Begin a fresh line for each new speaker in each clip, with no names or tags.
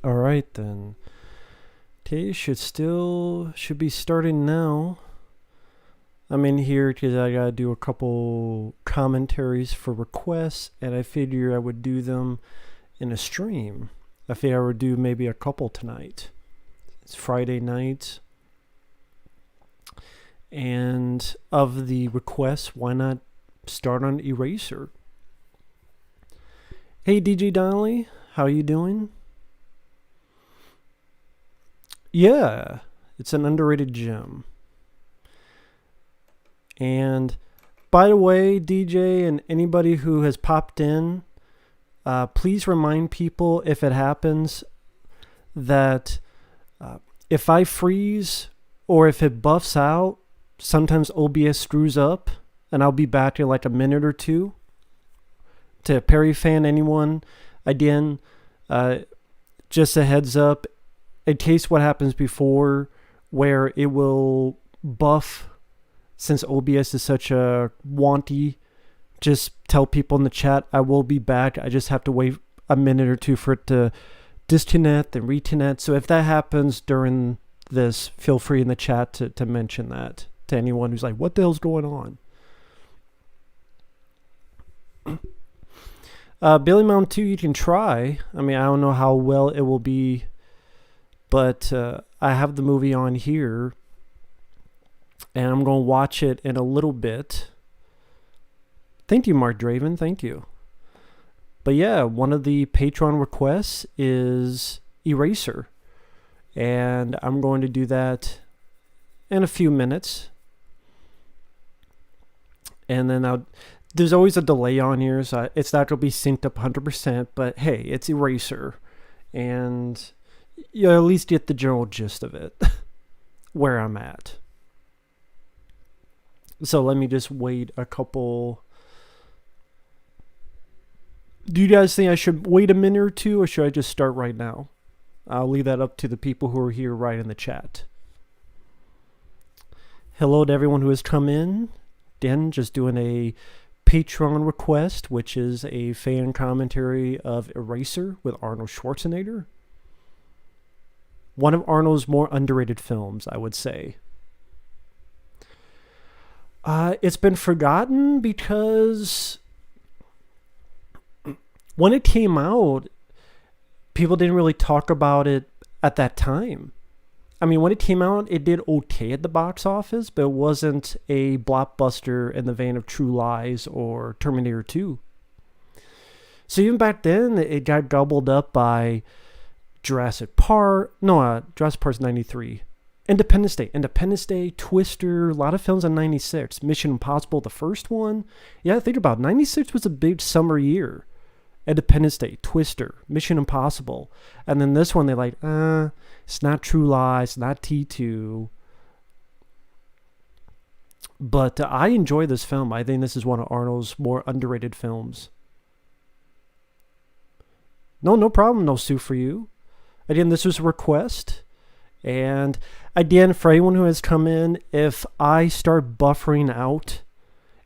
All right then. Okay, should be starting now. I'm in here because I gotta do a couple commentaries for requests, and I figure I would do them in a stream. I figure I would do maybe a couple tonight. It's Friday night, and of the requests, why not start on Eraser? Hey DJ Donnelly, how you doing? Yeah, it's an underrated gem. And by the way, DJ and anybody who has popped in, please remind people if it happens that if I freeze or if it buffs out, sometimes OBS screws up, and I'll be back in like a minute or two. To Perry fan, anyone, again, just a heads up, in case what happens before, where it will buff. Since OBS is such a wanty, just tell people in the chat I will be back. I just have to wait a minute or two for it to disconnect and reconnect. So if that happens during this, feel free in the chat to mention that to anyone who's like, what the hell's going on? Billy Mount 2, you can try. I mean, I don't know how well it will be, but I have the movie on here. And I'm going to watch it in a little bit. Thank you, Mark Draven. Thank you. But yeah, one of the Patreon requests is Eraser. And I'm going to do that in a few minutes. And then there's always a delay on here, so it's not going to be synced up 100%. But hey, it's Eraser. And you'll at least get the general gist of it, where I'm at. So let me just wait a couple. Do you guys think I should wait a minute or two, or should I just start right now? I'll leave that up to the people who are here right in the chat. Hello to everyone who has come in. Dan, just doing a Patreon request, which is a fan commentary of Eraser with Arnold Schwarzenegger. One of Arnold's more underrated films, I would say. It's been forgotten because when it came out, people didn't really talk about it at that time. I mean, when it came out, it did okay at the box office, but it wasn't a blockbuster in the vein of True Lies or Terminator 2. So even back then, it got gobbled up by Jurassic Park. No, Jurassic Park's 93. Independence Day, Twister, a lot of films in 96. Mission Impossible, the first one. Yeah, think about it. 96 was a big summer year. Independence Day, Twister, Mission Impossible. And then this one, they're like, it's not True Lies, not T2. But I enjoy this film. I think this is one of Arnold's more underrated films. No problem, no sue for you. Again, this was a request. And again, for anyone who has come in, if I start buffering out,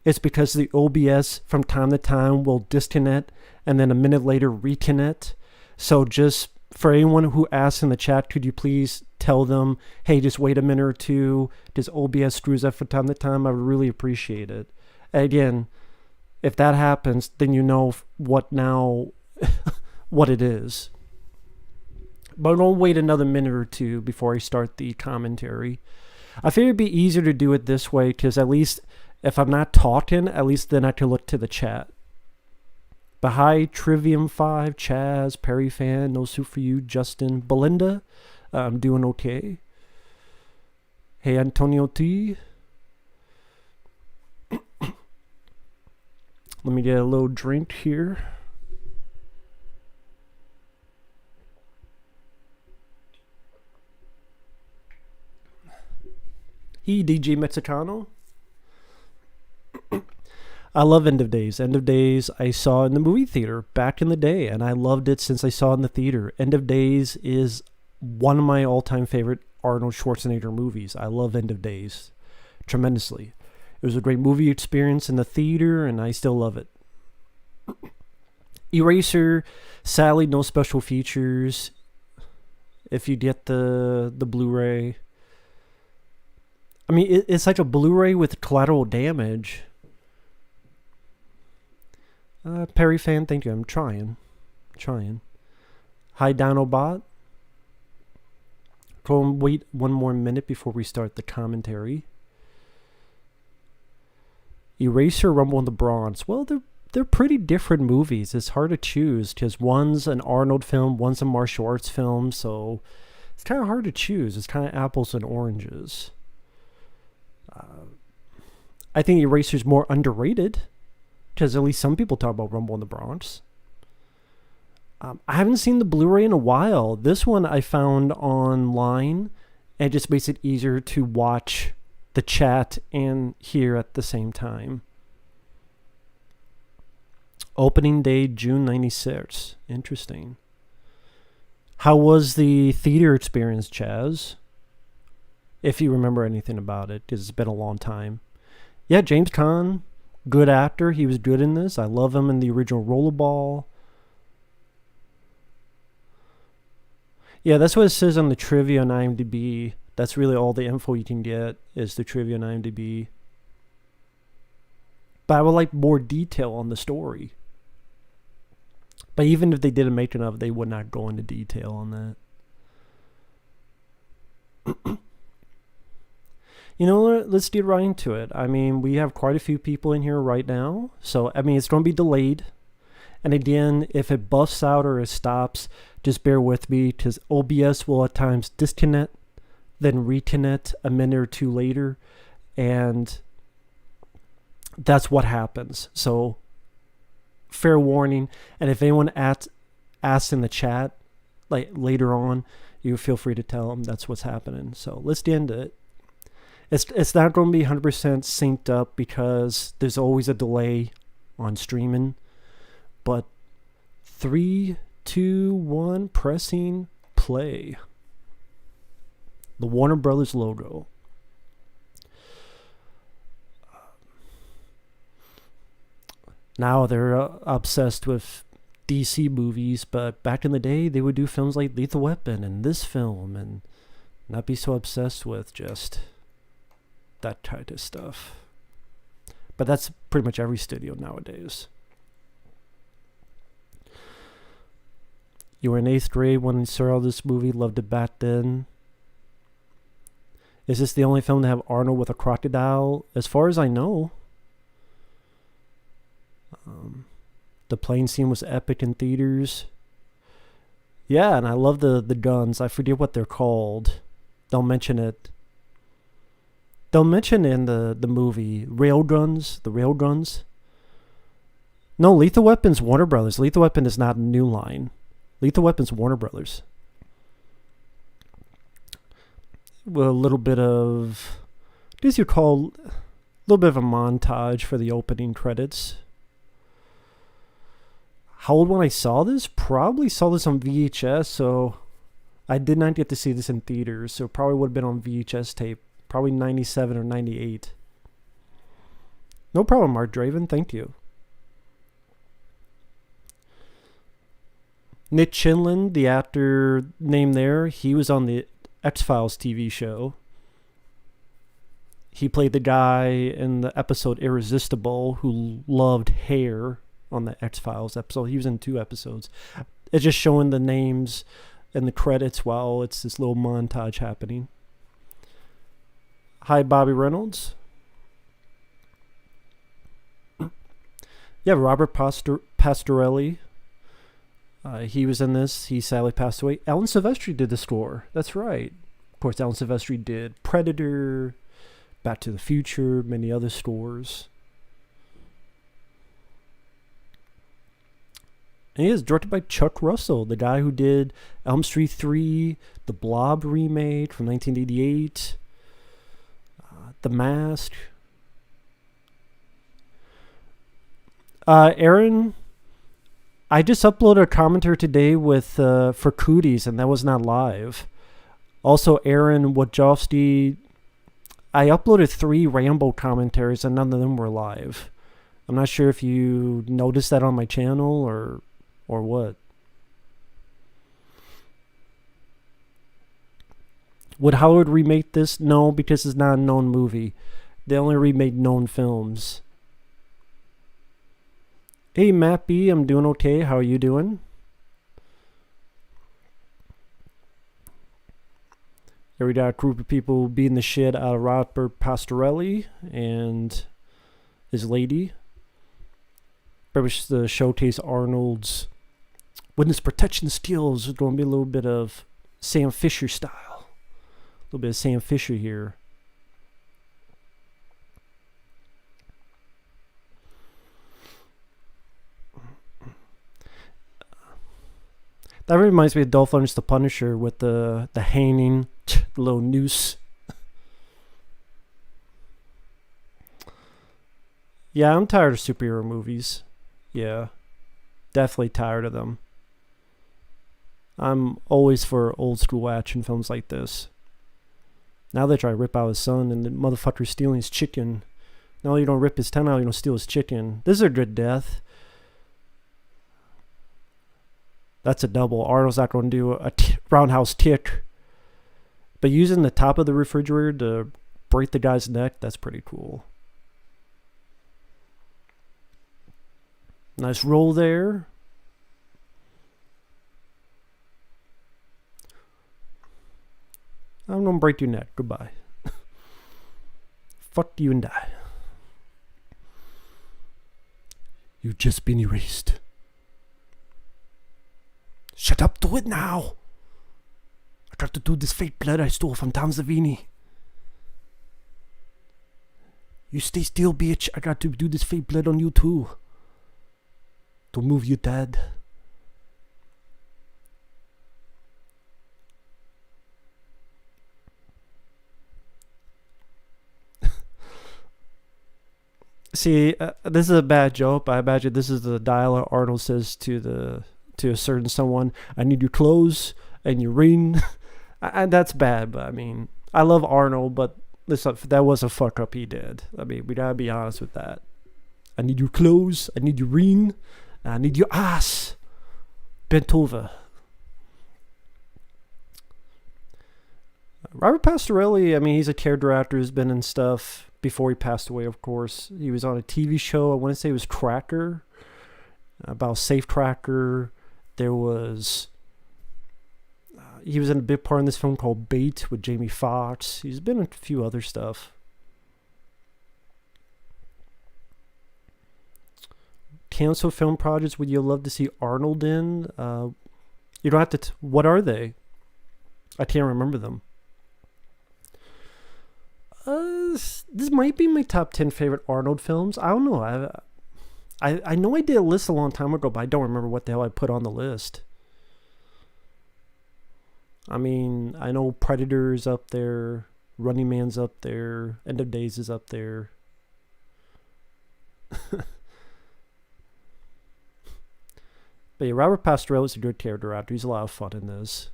it's because the OBS from time to time will disconnect and then a minute later reconnect. So just for anyone who asks in the chat, could you please tell them, hey, just wait a minute or two. This OBS screws up from time to time. I would really appreciate it. And again, if that happens, then you know what it is. But don't wait another minute or two before I start the commentary. I figure it'd be easier to do it this way because at least if I'm not talking, at least then I can look to the chat. But hi, Trivium5, Chaz, Perry Fan, No Soup for You, Justin, Belinda. I'm doing okay. Hey, Antonio T. Let me get a little drink here. Hey, DJ Mexicano. I love End of Days. End of Days I saw in the movie theater back in the day, and I loved it since I saw it in the theater. End of Days is one of my all-time favorite Arnold Schwarzenegger movies. I love End of Days tremendously. It was a great movie experience in the theater, and I still love it. Eraser, sadly, no special features. if you get the Blu-ray. I mean, it's like a Blu-ray with collateral damage. Perry fan, thank you. I'm trying. Hi, Dinobot. Go and wait one more minute before we start the commentary. Eraser, Rumble in the Bronx. Well, they're pretty different movies. It's hard to choose because one's an Arnold film, one's a martial arts film, so it's kind of hard to choose. It's kind of apples and oranges. I think Eraser's more underrated because at least some people talk about Rumble in the Bronx. I haven't seen the Blu-ray in a while. This one I found online, and it just makes it easier to watch the chat and hear at the same time. Opening day, June 96. Interesting. How was the theater experience, Chaz? If you remember anything about it, because it's been a long time. Yeah, James Caan, good actor. He was good in this. I love him in the original Rollerball. Yeah, that's what it says on the trivia on IMDb. That's really all the info you can get is the trivia on IMDb. But I would like more detail on the story. But even if they did a making of, they would not go into detail on that. You know what? Let's get right into it. I mean, we have quite a few people in here right now. So, I mean, it's going to be delayed. And again, if it buffs out or it stops, just bear with me because OBS will at times disconnect, then reconnect a minute or two later. And that's what happens. So, fair warning. And if anyone asks in the chat, like later on, you feel free to tell them that's what's happening. So, let's get into it. It's not going to be 100% synced up because there's always a delay on streaming. But 3, 2, 1, pressing play. The Warner Brothers logo. Now they're obsessed with DC movies, but back in the day they would do films like Lethal Weapon and this film and not be so obsessed with just that kind of stuff. But that's pretty much every studio nowadays. You were in 8th grade when you saw this movie, loved it back then. Is this the only film to have Arnold with a crocodile? As far as I know. The plane scene was epic in theaters. Yeah, and I love the guns. I forget what they're called. They'll mention it. They'll mention in the movie railguns, the railguns. No, Lethal Weapon's Warner Brothers. Lethal Weapon is not a New Line. Lethal Weapon's Warner Brothers. Well, a little bit of, what do you call, a little bit of a montage for the opening credits. How old when I saw this? Probably saw this on VHS, so I did not get to see this in theaters, so probably would have been on VHS tape. Probably 97 or 98. No problem, Mark Draven. Thank you. Nick Chinlund, the actor named there, he was on the X-Files TV show. He played the guy in the episode Irresistible who loved hair on the X-Files episode. He was in 2 episodes. It's just showing the names and the credits while it's this little montage happening. Hi, Bobby Reynolds. Yeah, Robert Pastorelli. He was in this. He sadly passed away. Alan Silvestri did the score. That's right. Of course, Alan Silvestri did Predator, Back to the Future, many other scores. And he is directed by Chuck Russell, the guy who did Elm Street 3, the Blob remake from 1988, The Mask. Aaron, I just uploaded a commentary today with for Cooties, and that was not live. Also, Aaron Wojcicki, I uploaded 3 Rambo commentaries, and none of them were live. I'm not sure if you noticed that on my channel or what. Would Hollywood remake this? No, because it's not a known movie. They only remake known films. Hey, Matt B, I'm doing okay. How are you doing? Here we got a group of people beating the shit out of Robert Pastorelli and his lady. Probably to showcase Arnold's witness protection skills. There's going to be a little bit of Sam Fisher style. A little bit of Sam Fisher here. That reminds me of Dolph Lundgren's The Punisher with the hanging, the little noose. Yeah, I'm tired of superhero movies. Yeah, definitely tired of them. I'm always for old school action films like this. Now they try to rip out his son and the motherfucker's stealing his chicken. No, you don't rip his tongue out, you don't steal his chicken. This is a good death. That's a double. Arnold's not going to do a roundhouse kick. But using the top of the refrigerator to break the guy's neck, that's pretty cool. Nice roll there. I'm going to break your neck. Goodbye. Fuck you and die. You've just been erased. Shut up, do it now. I got to do this fake blood I stole from Tom Savini. You stay still, bitch. I got to do this fake blood on you too. To move you dead. See, this is a bad joke, but I imagine this is the dialogue Arnold says to a certain someone. I need your clothes and your ring. And that's bad, but I mean, I love Arnold, but that was a fuck up he did. I mean, we gotta be honest with that. I need your clothes, I need your ring, and I need your ass bent over. Robert Pastorelli, I mean, he's a character actor who's been in stuff before he passed away, of course. He was on a TV show, I want to say it was Cracker, about Safe Tracker. There was, he was in a big part in this film called Bait with Jamie Foxx. He's been in a few other stuff. Cancel film projects would you love to see Arnold in? You don't have to, what are they? I can't remember them. This might be my top 10 favorite Arnold films. I don't know. I know I did a list a long time ago, but I don't remember what the hell I put on the list. I mean, I know Predator's up there, Running Man's up there, End of Days is up there. But yeah, Robert Pastorelli's a good character actor. He's a lot of fun in this.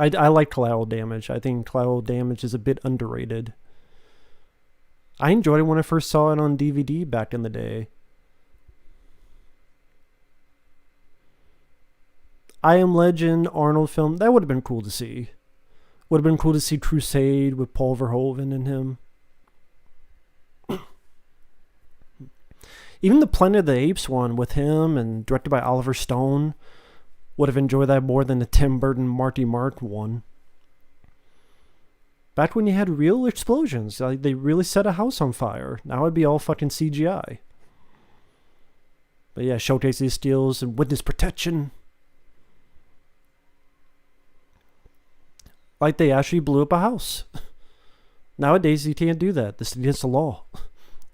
I like Collateral Damage. I think Collateral Damage is a bit underrated. I enjoyed it when I first saw it on DVD back in the day. I Am Legend, Arnold film, that would have been cool to see. Would have been cool to see Crusade with Paul Verhoeven and him. Even the Planet of the Apes one with him and directed by Oliver Stone, would have enjoyed that more than the Tim Burton Marty Mark one. Back when you had real explosions, like they really set a house on fire. Now it'd be all fucking CGI. But yeah, showcase these skills and witness protection. Like they actually blew up a house. Nowadays you can't do that. This is against the law.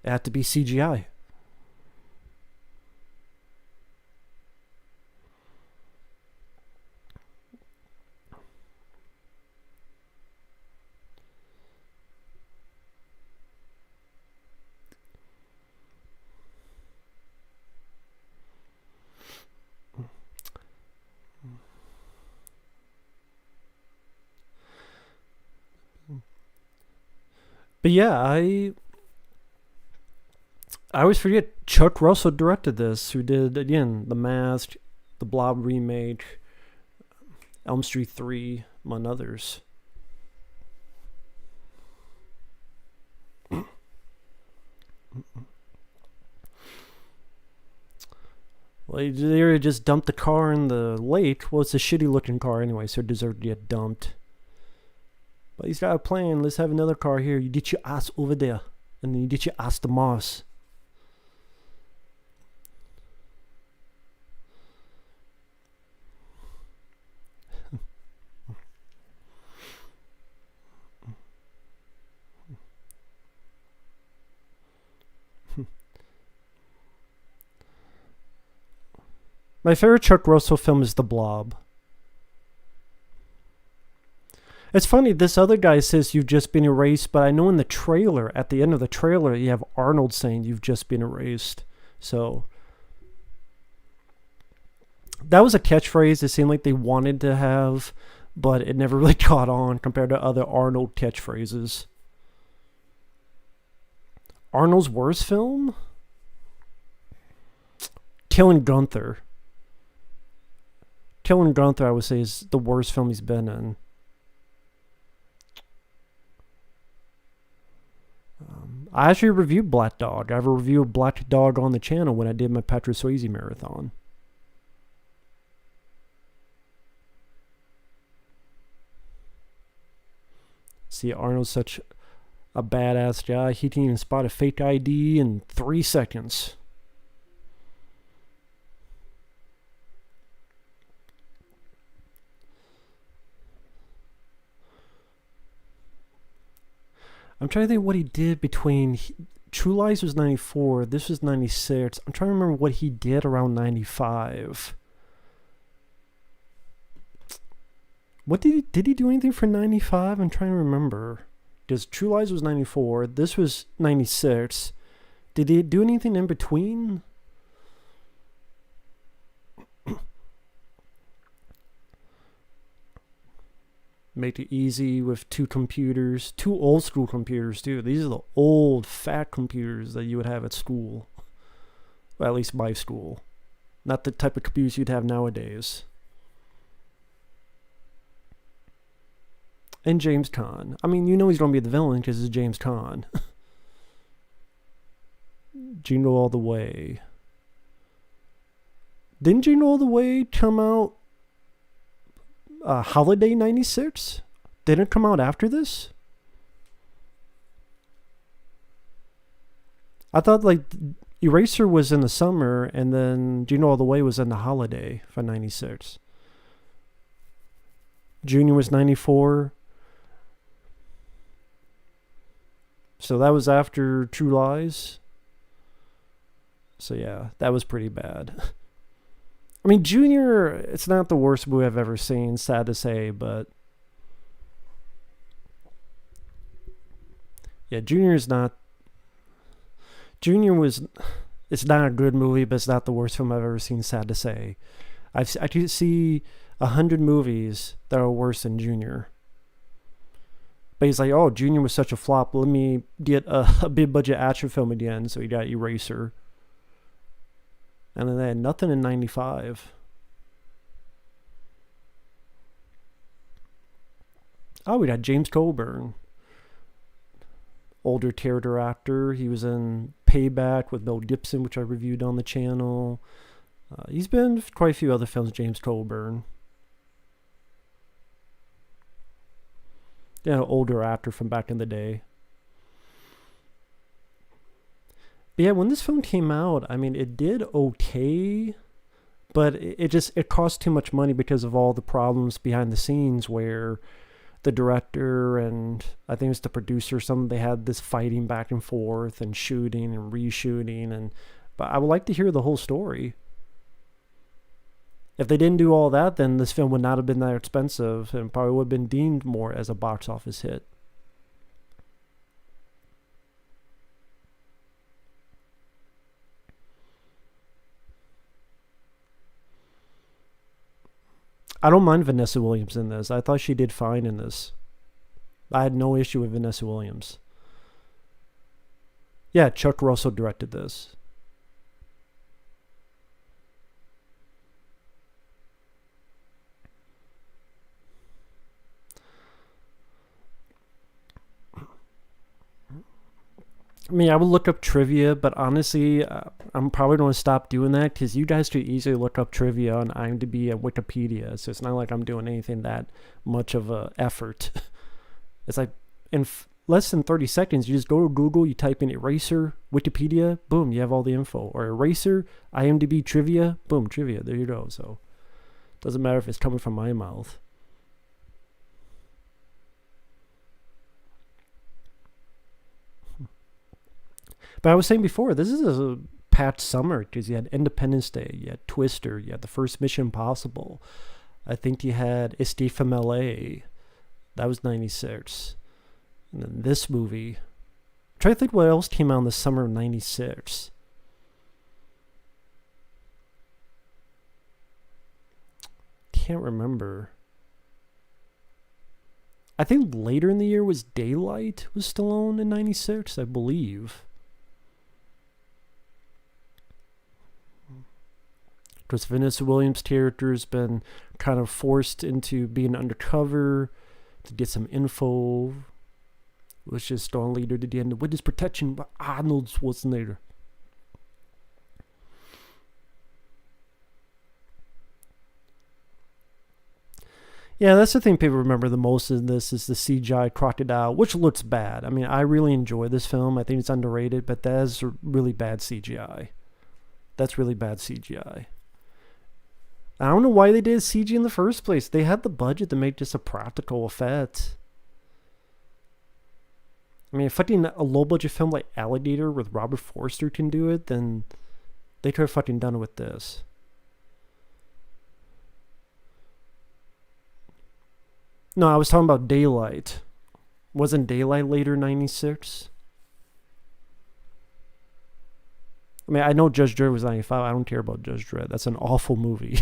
It had to be CGI. But yeah, I always forget Chuck Russell directed this, who did, again, The Mask, the Blob remake, Elm Street 3, among others. Well, they just dumped the car in the lake. Well, it's a shitty looking car anyway, so it deserved to get dumped. But he's got a plan. Let's have another car here. You get your ass over there. And then you get your ass to Mars. My favorite Chuck Russell film is The Blob. It's funny, this other guy says you've just been erased, but I know in the trailer, at the end of the trailer, you have Arnold saying you've just been erased. So that was a catchphrase it seemed like they wanted to have, but it never really caught on compared to other Arnold catchphrases. Arnold's worst film? Killing Gunther. Killing Gunther, I would say, is the worst film he's been in. I actually reviewed Black Dog. I have a review of Black Dog on the channel when I did my Patrick Swayze marathon. See, Arnold's such a badass guy. He can even spot a fake ID in 3 seconds. I'm trying to think what he did between True Lies was 94, this was 96. I'm trying to remember what he did around 95. What did he do anything for 95? I'm trying to remember. Because True Lies was 94, this was 96. Did he do anything in between? Make it easy with 2 computers. 2 old school computers, too. These are the old, fat computers that you would have at school. Well, at least my school. Not the type of computers you'd have nowadays. And James Caan. I mean, you know he's going to be the villain because it's James Caan. Jingle All the Way. Didn't Jingle All the Way come out Holiday 96? Didn't it come out after this? I thought like Eraser was in the summer and then Jingle All the Way was in the holiday for 96. Junior was 94. So that was after True Lies. So yeah, that was pretty bad. I mean, Junior, it's not the worst movie I've ever seen, sad to say, but yeah, Junior was, it's not a good movie, but it's not the worst film I've ever seen, sad to say. I could see 100 movies that are worse than Junior. But he's like, oh, Junior was such a flop, let me get a big budget action film again, so he got Eraser. And then they had nothing in 95. Oh, we got James Coburn. Older theater actor. He was in Payback with Mel Gibson, which I reviewed on the channel. He's been in quite a few other films, James Coburn. Yeah, older actor from back in the day. But yeah, when this film came out, I mean, it did okay, but it cost too much money because of all the problems behind the scenes where the director and I think it was the producer, they had this fighting back and forth and shooting and reshooting, but I would like to hear the whole story. If they didn't do all that, then this film would not have been that expensive and probably would have been deemed more as a box office hit. I don't mind Vanessa Williams in this. I thought she did fine in this. I had no issue with Vanessa Williams. Yeah, Chuck Russell directed this. mean, I would look up trivia, but honestly, I'm probably going to stop doing that because you guys could easily look up trivia on IMDb and Wikipedia. So it's not like I'm doing anything that much of a effort. It's like in less than 30 seconds, you just go to Google, you type in eraser, Wikipedia, boom, you have all the info. Or eraser, IMDb trivia, boom, trivia. There you go. So it doesn't matter if it's coming from my mouth. But I was saying before, this is a packed summer because you had Independence Day, you had Twister, you had the first Mission Impossible. I think you had Escape from LA. That was 96. And then this movie. I'm trying to think what else came out in the summer of 96. Can't remember. I think later in the year was Daylight was Stallone in 96, I believe. Because Vanessa Williams' character has been kind of forced into being undercover to get some info, which is Stallone later to the end of Witness Protection by Arnold Schwarzenegger. Yeah, that's the thing people remember the most in this is the CGI crocodile, which looks bad. I mean, I really enjoy this film. I think it's underrated, but that is really bad CGI. That's really bad CGI. I don't know why they did CG in the first place. They had the budget to make this a practical effect. I mean, if fucking a low-budget film like Alligator with Robert Forster can do it, then they could have fucking done it with this. No, I was talking about Daylight. Wasn't Daylight later 96? I mean, I know Judge Dredd was 95. I don't care about Judge Dredd. That's an awful movie.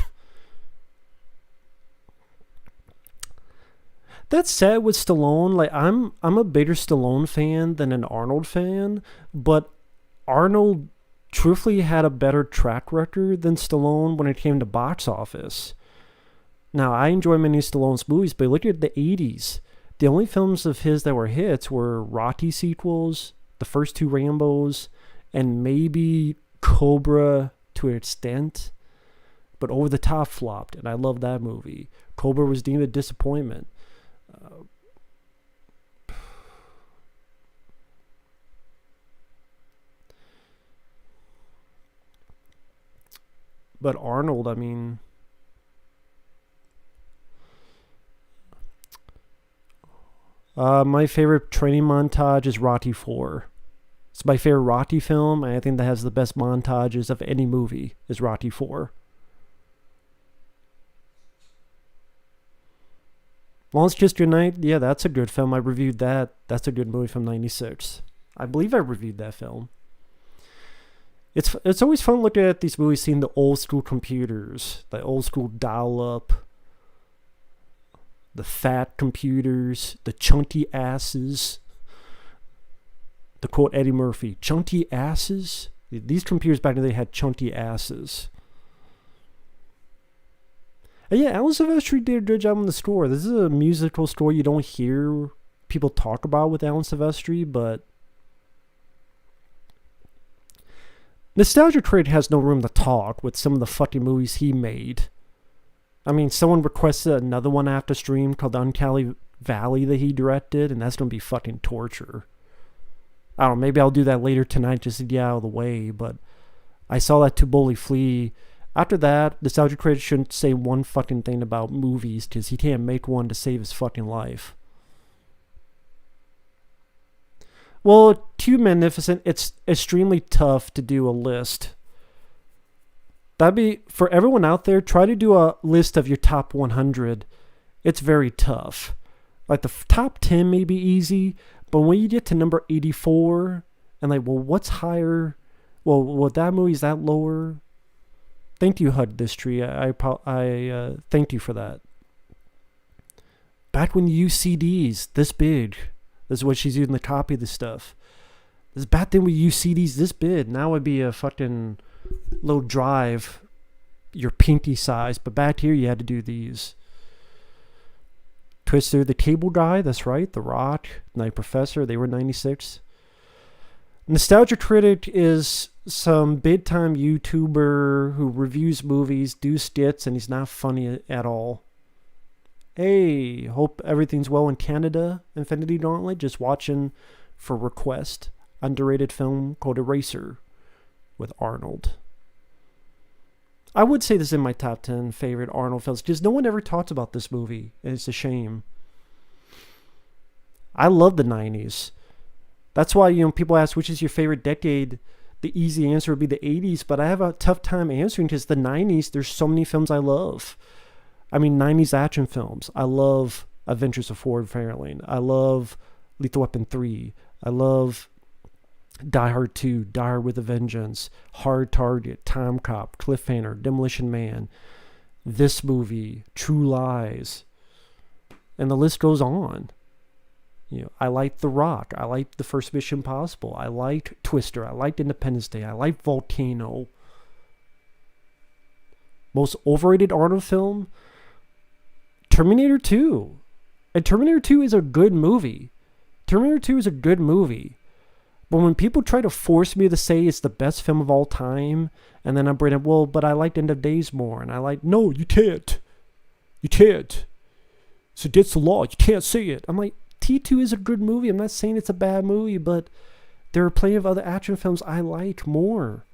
That said, with Stallone, like I'm a bigger Stallone fan than an Arnold fan, but Arnold truthfully had a better track record than Stallone when it came to box office. Now, I enjoy many Stallone's movies, but look at the 80s. The only films of his that were hits were Rocky sequels, the first two Rambos, and maybe Cobra to an extent. But Over the Top flopped, and I love that movie. Cobra was deemed a disappointment. But Arnold, I mean, my favorite training montage is Rocky 4. It's my favorite Rocky film, and I think that has the best montages of any movie, is Rocky 4. Lawrence Kiss Goodnight, yeah, that's a good film. I reviewed that. That's a good movie from 96. I believe I reviewed that film. It's always fun looking at these movies, seeing the old school computers, the old school dial-up, the fat computers, the chunky asses. To quote Eddie Murphy, chunky asses? These computers back then, they had chunky asses. And yeah, Alan Silvestri did a good job on the score. This is a musical score you don't hear people talk about with Alan Silvestri, but Nostalgia Critic has no room to talk with some of the fucking movies he made. I mean, someone requested another one after stream called Uncanny Valley that he directed, and that's going to be fucking torture. I don't know, maybe I'll do that later tonight just to get out of the way, but I saw that To Boldly Flee. After that, Nostalgia Critic shouldn't say one fucking thing about movies because he can't make one to save his fucking life. Well, Too Magnificent, it's extremely tough to do a list. That'd be, for everyone out there, try to do a list of your top 100. It's very tough. Like the top 10 may be easy, but when you get to number 84, and like, well, what's higher? Well, that movie's that lower? Thank you, HUD Distry. I thank you for that. Back when you used CDs this big, this is what she's using to copy the stuff. This back then we used CDs this big. Now it'd be a fucking little drive, your pinky size. But back here you had to do these. Twister, the Cable Guy, that's right. The Rock, Night Professor, they were 96. Nostalgia Critic is some big time YouTuber who reviews movies, do skits, and he's not funny at all. Hey, hope everything's well in Canada. Infinity Gauntlet, just watching for request. Underrated film called Eraser with Arnold. I would say this is in my top 10 favorite Arnold films because no one ever talks about this movie, and it's a shame. I love the 90s. That's why, people ask which is your favorite decade. The easy answer would be the 80s, but I have a tough time answering because the 90s, there's so many films I love. 90s action films. I love Adventures of Ford Fairlane. I love Lethal Weapon 3. I love Die Hard 2, Die Hard with a Vengeance, Hard Target, Time Cop, Cliffhanger, Demolition Man, this movie, True Lies, and the list goes on. I liked The Rock. I liked the first Mission Impossible. I liked Twister. I liked Independence Day. I liked Volcano. Most overrated Arnold film? Terminator 2. And Terminator 2 is a good movie. Terminator 2 is a good movie. But when people try to force me to say it's the best film of all time, and then I'm bringing up, well, but I liked End of Days more, and I like, no, you can't. You can't. It's against the law. You can't say it. I'm like, T2 is a good movie. I'm not saying it's a bad movie, but there are plenty of other action films I like more.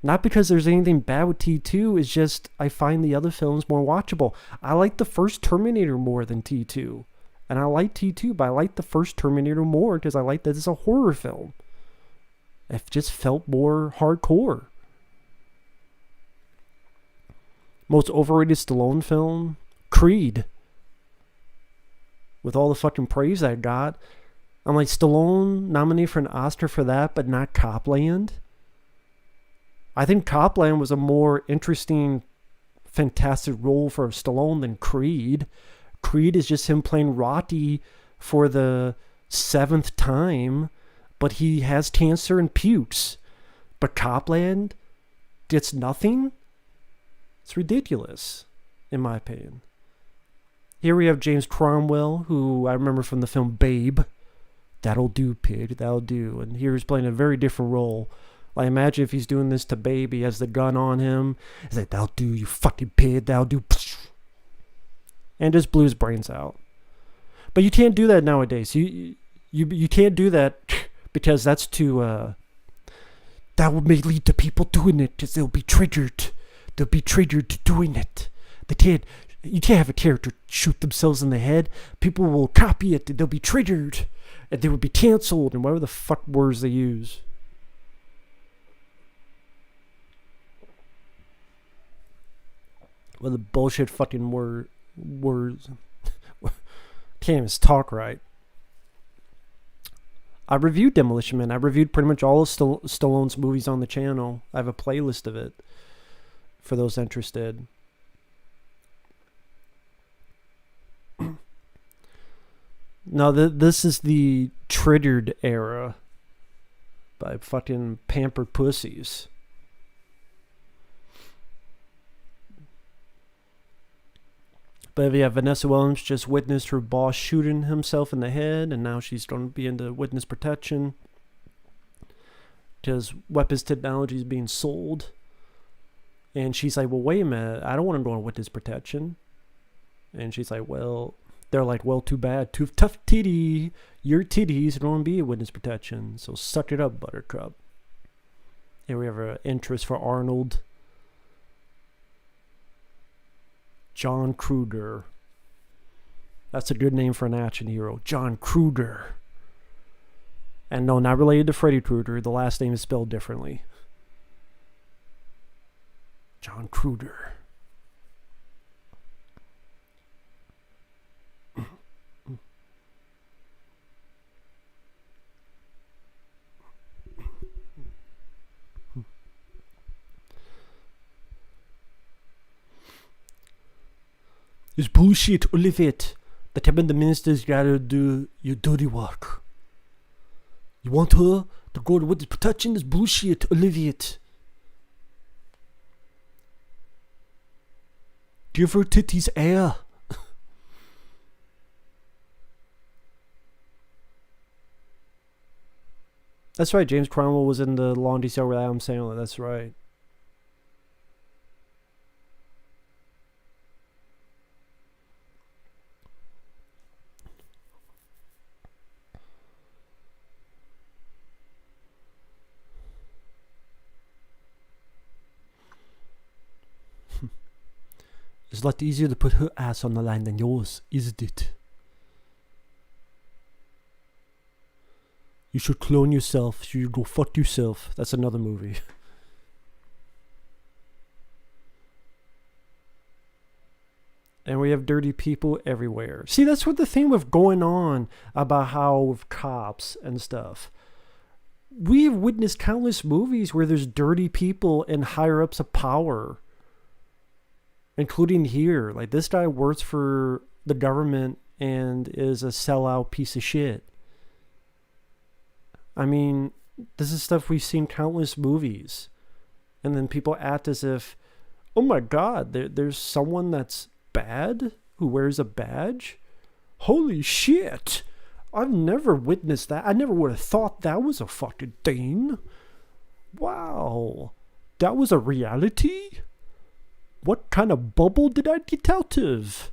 Not because there's anything bad with T2, it's just I find the other films more watchable. I like the first Terminator more than T2. And I like T2, but I like the first Terminator more because I like that it's a horror film. It just felt more hardcore. Most overrated Stallone film? Creed. With all the fucking praise I got. I'm like, Stallone nominated for an Oscar for that, but not Copland? I think Copland was a more interesting, fantastic role for Stallone than Creed. Creed is just him playing Rocky for the 7th time, but he has cancer and pukes. But Copland gets nothing? It's ridiculous, in my opinion. Here we have James Cromwell, who I remember from the film Babe. That'll do, pig, that'll do. And here he's playing a very different role. Like, imagine if he's doing this to Babe, he has the gun on him. He's like, that'll do, you fucking pig, that'll do. And just blew his brains out. But you can't do that nowadays. You can't do that because that's too, that may lead to people doing it because they'll be triggered. They'll be triggered to doing it. You can't have a character shoot themselves in the head. People will copy it. They'll be triggered. And they will be canceled. And whatever the fuck words they use. What the bullshit fucking words. Can't even talk right. I reviewed Demolition Man. I reviewed pretty much all of Stallone's movies on the channel. I have a playlist of it for those interested. No, this is the triggered era by fucking pampered pussies. But yeah, Vanessa Williams just witnessed her boss shooting himself in the head, and now she's going to be into witness protection because weapons technology is being sold. And she's like, well, wait a minute, I don't want to go on witness protection. And she's like, well, they're like, well, too bad, too tough titty, your titties don't want to be a witness protection, so suck it up, buttercup. Here we have an interest for Arnold. John Kruger. That's a good name for an action hero. John Kruger. And no, not related to Freddy Krueger. The last name is spelled differently. John Kruger. It's bullshit, Olivier. The cabinet minister's gotta do your dirty work. You want her to go to witness protection? It's bullshit, Olivier. Give her titties air. That's right. James Cromwell was in the Long Detail with Adam Sandler. That's right. It's a lot easier to put her ass on the line than yours, isn't it? You should clone yourself. So you go fuck yourself. That's another movie. And we have dirty people everywhere. See, that's what the thing with going on about how with cops and stuff. We've witnessed countless movies where there's dirty people and higher ups of power, including here. Like, this guy works for the government and is a sellout piece of shit. I mean, this is stuff we've seen countless movies. And then people act as if, oh my god, there's someone that's bad who wears a badge? Holy shit! I've never witnessed that. I never would have thought that was a fucking thing. Wow. That was a reality? What kind of bubble did I get out of?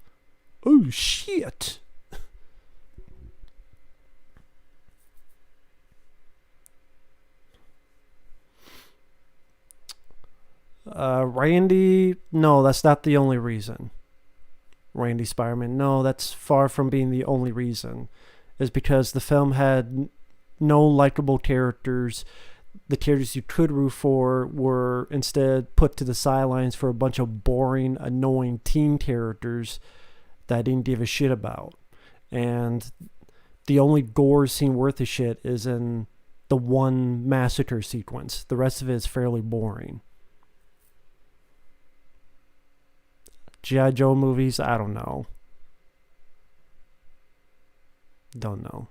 Oh shit. Randy, no, that's not the only reason. Randy Spiderman, no, that's far from being the only reason. Is because the film had no likable characters. The characters you could root for were instead put to the sidelines for a bunch of boring, annoying teen characters that I didn't give a shit about. And the only gore scene worth a shit is in the one massacre sequence. The rest of it is fairly boring. G.I. Joe movies, I don't know. Don't know.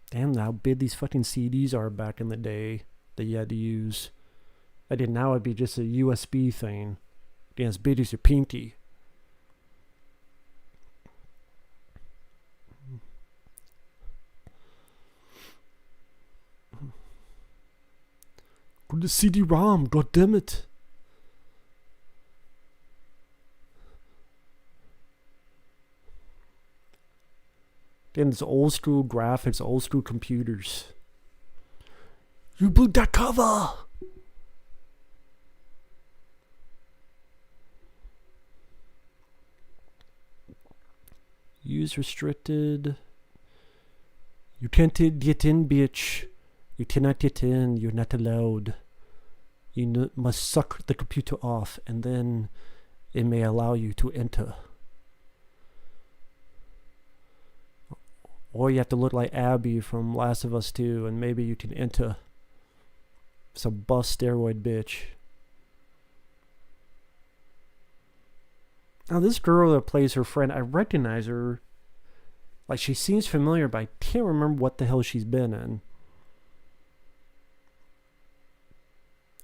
Damn, how big these fucking CDs are back in the day that you had to use. I did now it'd be just a USB thing. Damn, as big as your pinky. Go to CD-ROM, goddammit. Damn, it's old school graphics, old school computers. You blew that cover! Use restricted. You can't get in, bitch. You cannot get in. You're not allowed. You must suck the computer off, and then it may allow you to enter. Or you have to look like Abby from Last of Us 2, and maybe you can enter. Some bust steroid bitch. Now this girl that plays her friend, I recognize her. Like, she seems familiar, but I can't remember what the hell she's been in.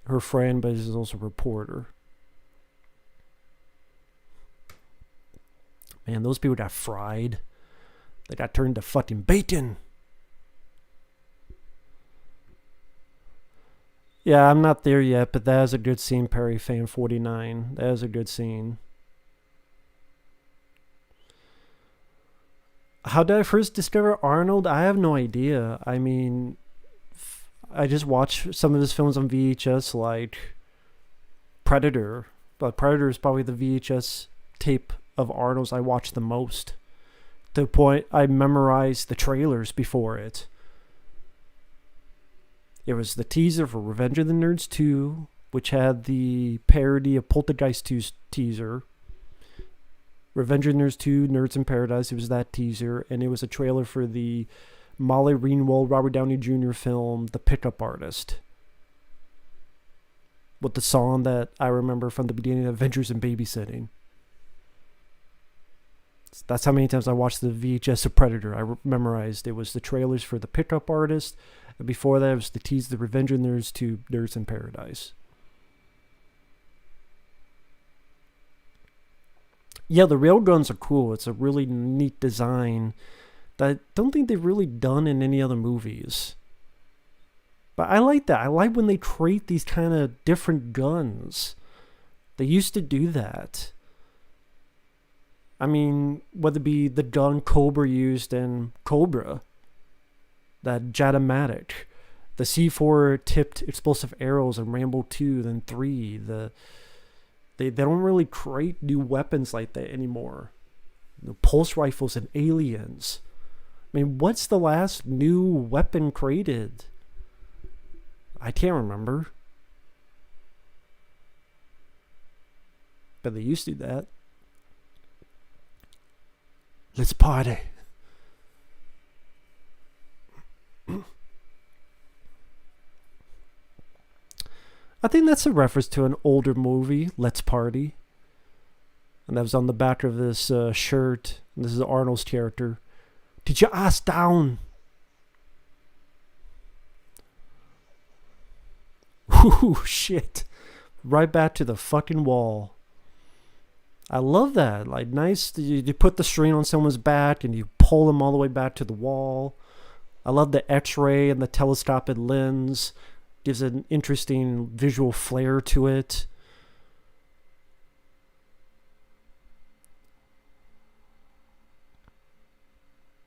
Her friend, but she's also a reporter. Man, those people got fried. They got turned to fucking bacon. Yeah, I'm not there yet, but that is a good scene, Perry Fan 49. That is a good scene. How did I first discover Arnold? I have no idea. I mean, I just watched some of his films on VHS, like Predator. But Predator is probably the VHS tape of Arnold's I watched the most. To the point I memorized the trailers before it. It was the teaser for Revenge of the Nerds 2, which had the parody of Poltergeist 2's teaser. Revenge of the Nerds 2, Nerds in Paradise, it was that teaser. And it was a trailer for the Molly Ringwald, Robert Downey Jr. film, The Pickup Artist. With the song that I remember from the beginning of Adventures in Babysitting. That's how many times I watched the VHS of Predator. I memorized it was the trailers for The Pickup Artist. And before that, it was the tease, the Revenge of the Nerds 2, Nerds in Paradise. Yeah, the railguns are cool. It's a really neat design that I don't think they've really done in any other movies. But I like that. I like when they create these kind of different guns. They used to do that. I mean, whether it be the gun Cobra used in Cobra, that Jatomatic, the C4 tipped explosive arrows in Rambo 2, then 3, they don't really create new weapons like that anymore. The pulse rifles and aliens. I mean, what's the last new weapon created? I can't remember. But they used to do that. Let's party. I think that's a reference to an older movie, Let's Party. And that was on the back of this shirt. And this is Arnold's character. Get your ass down. Ooh, shit. Right back to the fucking wall. I love that. Like, nice. You put the string on someone's back and you pull them all the way back to the wall. I love the x-ray and the telescopic lens. Gives an interesting visual flair to it.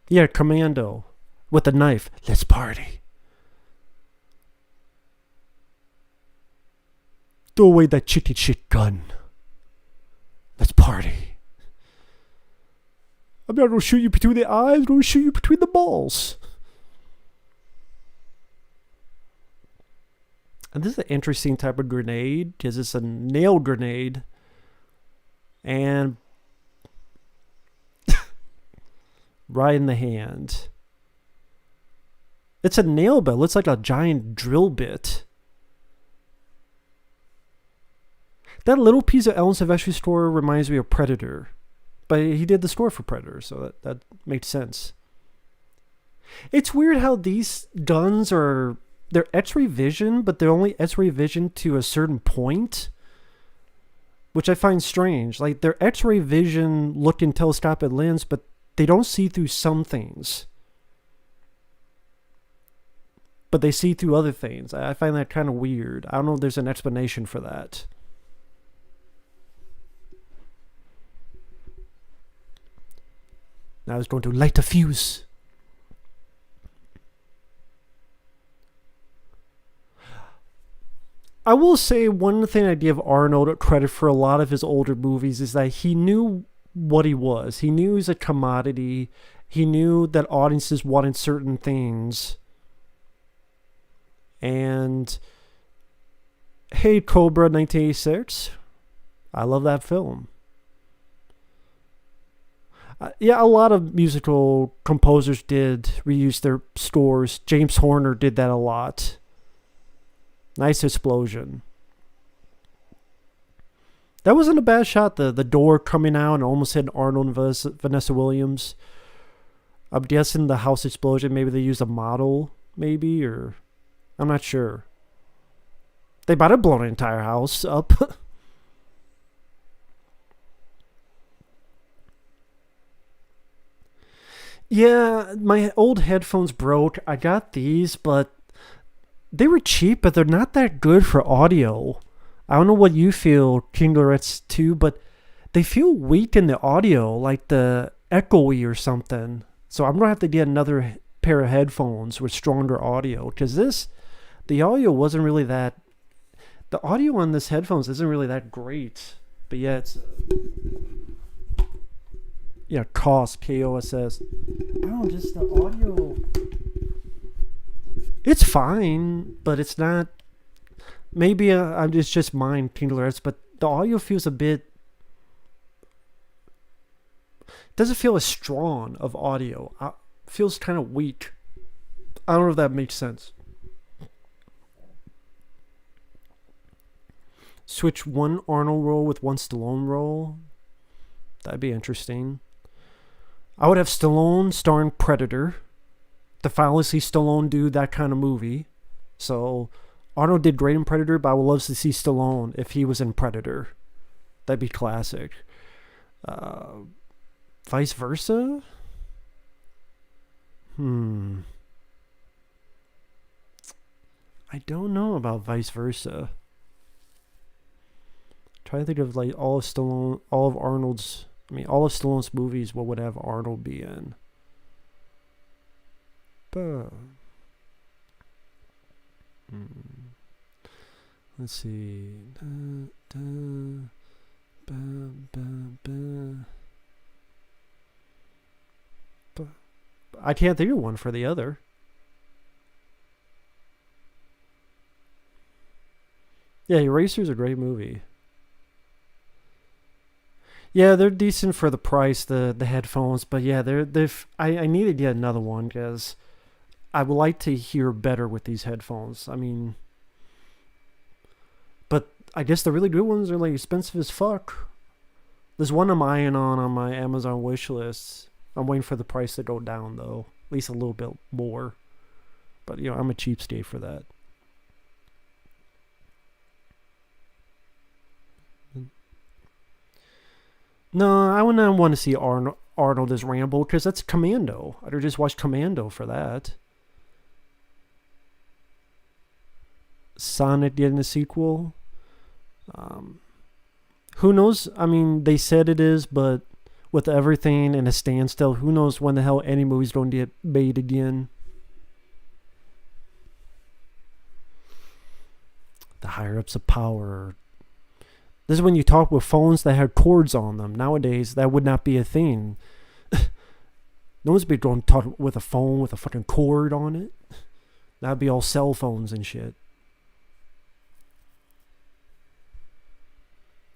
Yeah, Commando. With a knife. Let's party. Throw away that chicken shit gun. Let's party. I'm not gonna shoot you between the eyes. I'm gonna shoot you between the balls. And this is an interesting type of grenade because it's a nail grenade. And right in the hand. It's a nail bit. It looks like a giant drill bit. That little piece of Alan Silvestri score reminds me of Predator. But he did the score for Predator, so that makes sense. It's weird how these guns are... They're X-ray vision, but they're only X-ray vision to a certain point. Which I find strange. Like, they're X-ray vision looking telescopic lens, but they don't see through some things. But they see through other things. I find that kind of weird. I don't know if there's an explanation for that. Now I was going to light a fuse. I will say one thing I give Arnold credit for a lot of his older movies is that he knew what he was. He knew he was a commodity. He knew that audiences wanted certain things. And hey, Cobra 1986. I love that film. Yeah, a lot of musical composers did reuse their scores. James Horner did that a lot. Nice explosion. That wasn't a bad shot. The door coming out and almost hit Arnold and Vanessa Williams. I'm guessing the house explosion, maybe they used a model, maybe, or... I'm not sure. They might have blown an entire house up. Yeah, my old headphones broke. I got these, but they were cheap, but they're not that good for audio. I don't know what you feel, King Loretz too, but they feel weak in the audio, like the echoey or something. So I'm going to have to get another pair of headphones with stronger audio, because the audio wasn't really that... The audio on this headphones isn't really that great. But yeah, it's... Yeah, KOSS, K-O-S-S. I don't know, just the audio... It's fine, but it's not... Maybe it's just mine, King Loretz, but the audio feels a bit... Doesn't feel as strong of audio. Feels kind of weak. I don't know if that makes sense. Switch one Arnold role with one Stallone role. That'd be interesting. I would have Stallone starring Predator. To finally see Stallone do that kind of movie. So, Arnold did great in Predator, but I would love to see Stallone if he was in Predator. That'd be classic. Vice versa? I don't know about vice versa. Try to think of like all of Stallone's movies. What would have Arnold be in? But let's see. I can't think of one for the other. Yeah, Eraser's a great movie. Yeah, they're decent for the price, the headphones, but yeah, I need to get another one because I would like to hear better with these headphones. I mean, but I guess the really good ones are like expensive as fuck. There's one I'm eyeing on my Amazon wish list. I'm waiting for the price to go down though, at least a little bit more. But you know, I'm a cheapskate for that. No, I wouldn't want to see Arnold as Rambo because that's Commando. I'd just watch Commando for that. Sonic getting a sequel. Who knows? I mean, they said it is, but with everything in a standstill, who knows when the hell any movie's going to get made again? The higher ups of power. This is when you talk with phones that had cords on them. Nowadays, that would not be a thing. No one's been going to talk with a phone with a fucking cord on it. That'd be all cell phones and shit.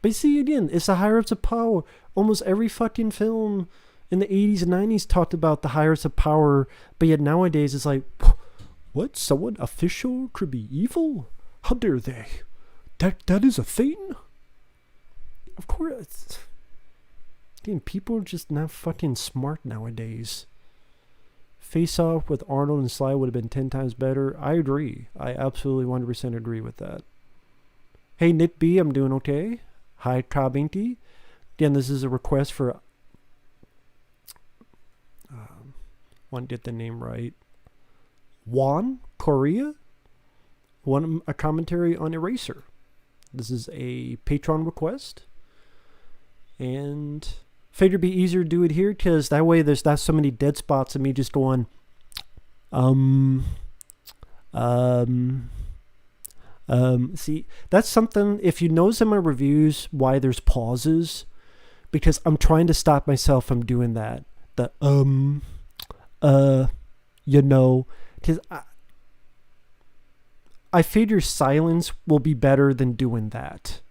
But see, again, it's the higher ups of power. Almost every fucking film in the 80s and 90s talked about the higher ups of power, but yet nowadays it's like, what? Someone official could be evil? How dare they? That is a thing? Of course. Again, people are just not fucking smart nowadays. Face Off with Arnold and Sly would have been 10 times better. I agree. I absolutely 100% agree with that. Hey, Nit B, I'm doing okay. Hi, Kabinti. Again, this is a request for... want to get the name right. Juan Korea? A commentary on Eraser. This is a Patreon request. And figured it'd be easier to do it here because that way there's not so many dead spots of me just going, see, that's something, if you notice in my reviews why there's pauses, because I'm trying to stop myself from doing that. The, you know, because I figure silence will be better than doing that.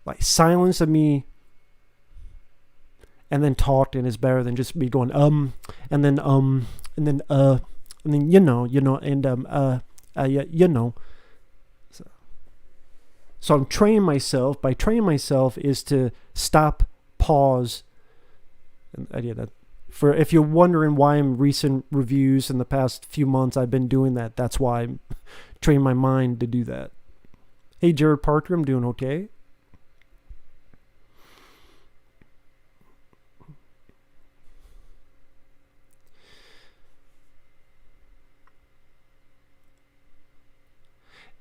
Like, silence of me and then talking is better than just me going, and then, you know, yeah, you know. So I'm training myself. By training myself is to stop, pause. And I did that. For if you're wondering why in recent reviews in the past few months I've been doing that, that's why I'm training my mind to do that. Hey, Jared Parker, I'm doing okay.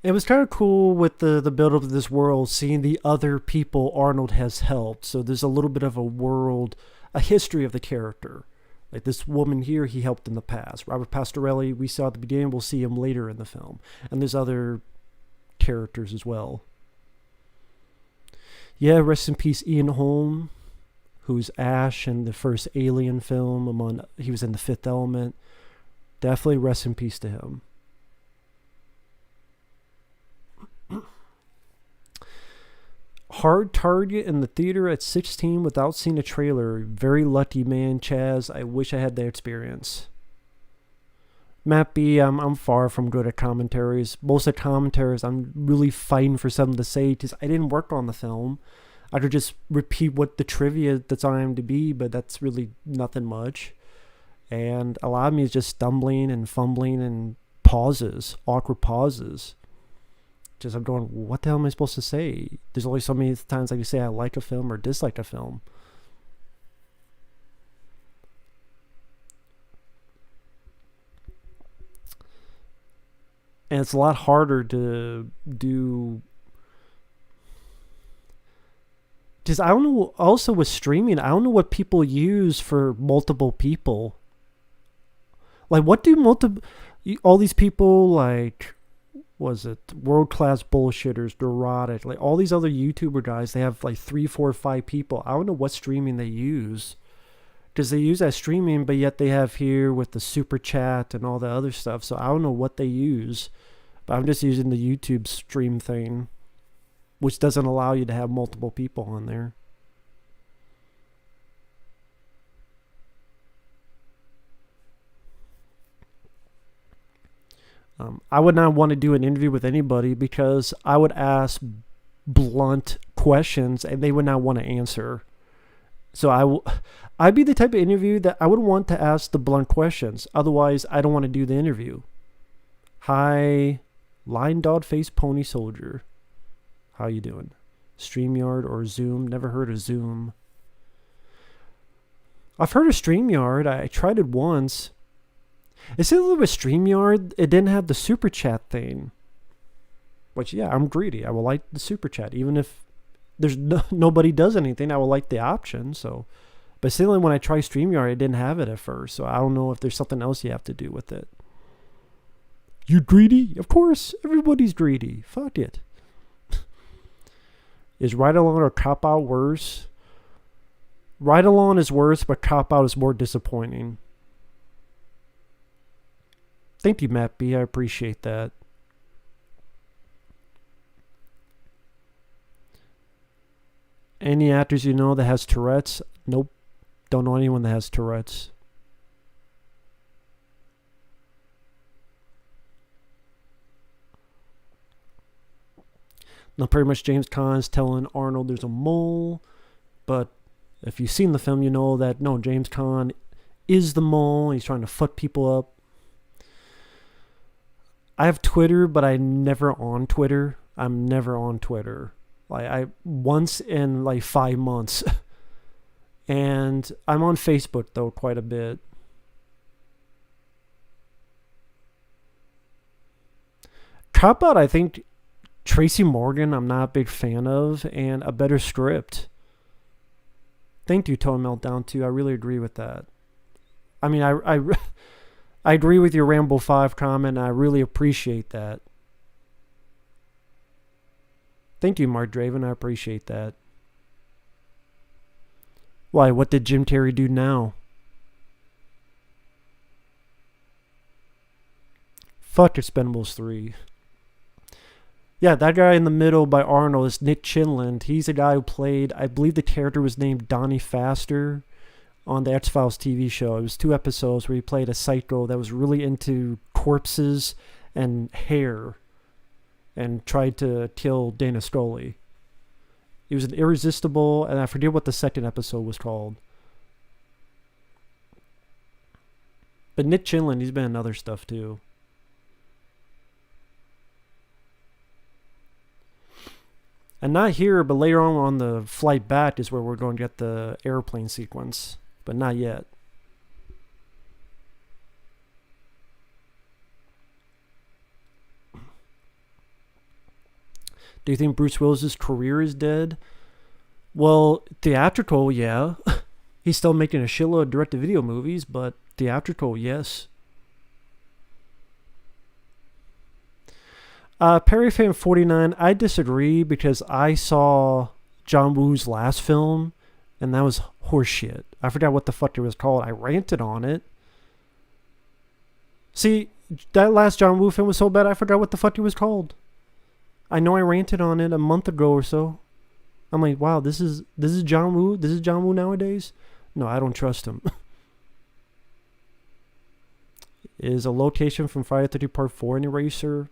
It was kind of cool with the build-up of this world, seeing the other people Arnold has helped. So there's a little bit of a history of the character. Like this woman here, he helped in the past. Robert Pastorelli, we saw at the beginning, we'll see him later in the film. And there's other characters as well. Yeah, rest in peace, Ian Holm, who's Ash in the first Alien film. He was in The Fifth Element. Definitely rest in peace to him. Hard target in the theater at 16 without seeing a trailer. Very lucky, man, Chaz. I wish I had that experience. Matt B, I'm far from good at commentaries. Most of the commentaries, I'm really fighting for something to say because I didn't work on the film. I could just repeat what the trivia that's on IMDb, but that's really nothing much. And a lot of me is just stumbling and fumbling and pauses, awkward pauses. Just I'm going, what the hell am I supposed to say? There's only so many times I can say I like a film or dislike a film. and it's a lot harder to do. Just I don't know. Also with streaming, I don't know what people use for multiple people. Like, what do all these people like? Was it World Class Bullshitters, Doradic, like all these other YouTuber guys? They have like 3, 4, 5 people. I don't know what streaming they use. Because they use that streaming, but yet they have here with the super chat and all the other stuff. So I don't know what they use. But I'm just using the YouTube stream thing, which doesn't allow you to have multiple people on there. I would not want to do an interview with anybody because I would ask blunt questions and they would not want to answer. So I'd be the type of interview that I would want to ask the blunt questions. Otherwise, I don't want to do the interview. Hi, Line Dog Face Pony Soldier. How you doing? StreamYard or Zoom? Never heard of Zoom. I've heard of StreamYard. I tried it once. It said with StreamYard, it didn't have the super chat thing. Which, yeah, I'm greedy. I will like the super chat. Even if there's nobody does anything, I will like the option. So, but suddenly when I try StreamYard, it didn't have it at first. So I don't know if there's something else you have to do with it. You greedy? Of course. Everybody's greedy. Fuck it. Is Ride Along or Cop Out worse? Ride Along is worse, but Cop Out is more disappointing. Thank you, Matt B. I appreciate that. Any actors you know that has Tourette's? Nope. Don't know anyone that has Tourette's. Now, pretty much James Caan is telling Arnold there's a mole. But if you've seen the film, you know that, no, James Caan is the mole. He's trying to fuck people up. I have Twitter, but I'm never on Twitter. I'm never on Twitter. Like, I once in like 5 months. And I'm on Facebook though quite a bit. Cop Out, I think Tracy Morgan I'm not a big fan of, and a better script. Thank you, Tone Meltdown too. I really agree with that. I mean, I agree with your Rambo 5 comment. I really appreciate that. Thank you, Mark Draven. I appreciate that. Why, what did Jim Carrey do now? Fuck Expendables 3. Yeah, that guy in the middle by Arnold is Nick Chinland. He's a guy who played, I believe the character was named Donnie Faster on the X-Files TV show. It was 2 episodes where he played a psycho that was really into corpses and hair and tried to kill Dana Scully. He was an irresistible, and I forget what the second episode was called. But Nick Chinland, he's been in other stuff too. And not here, but later on the flight back is where we're going to get the airplane sequence. But not yet. Do you think Bruce Willis' career is dead? Well, theatrical, yeah. He's still making a shitload of direct-to-video movies, but theatrical, yes. PerryFan49, I disagree because I saw John Woo's last film, and that was horseshit. I forgot what the fuck it was called. I ranted on it. See, that last John Woo film was so bad, I forgot what the fuck it was called. I know I ranted on it a month ago or so. I'm like, wow, this is John Woo? This is John Woo nowadays? No, I don't trust him. Is a location from Friday the 13th Part 4 an eraser?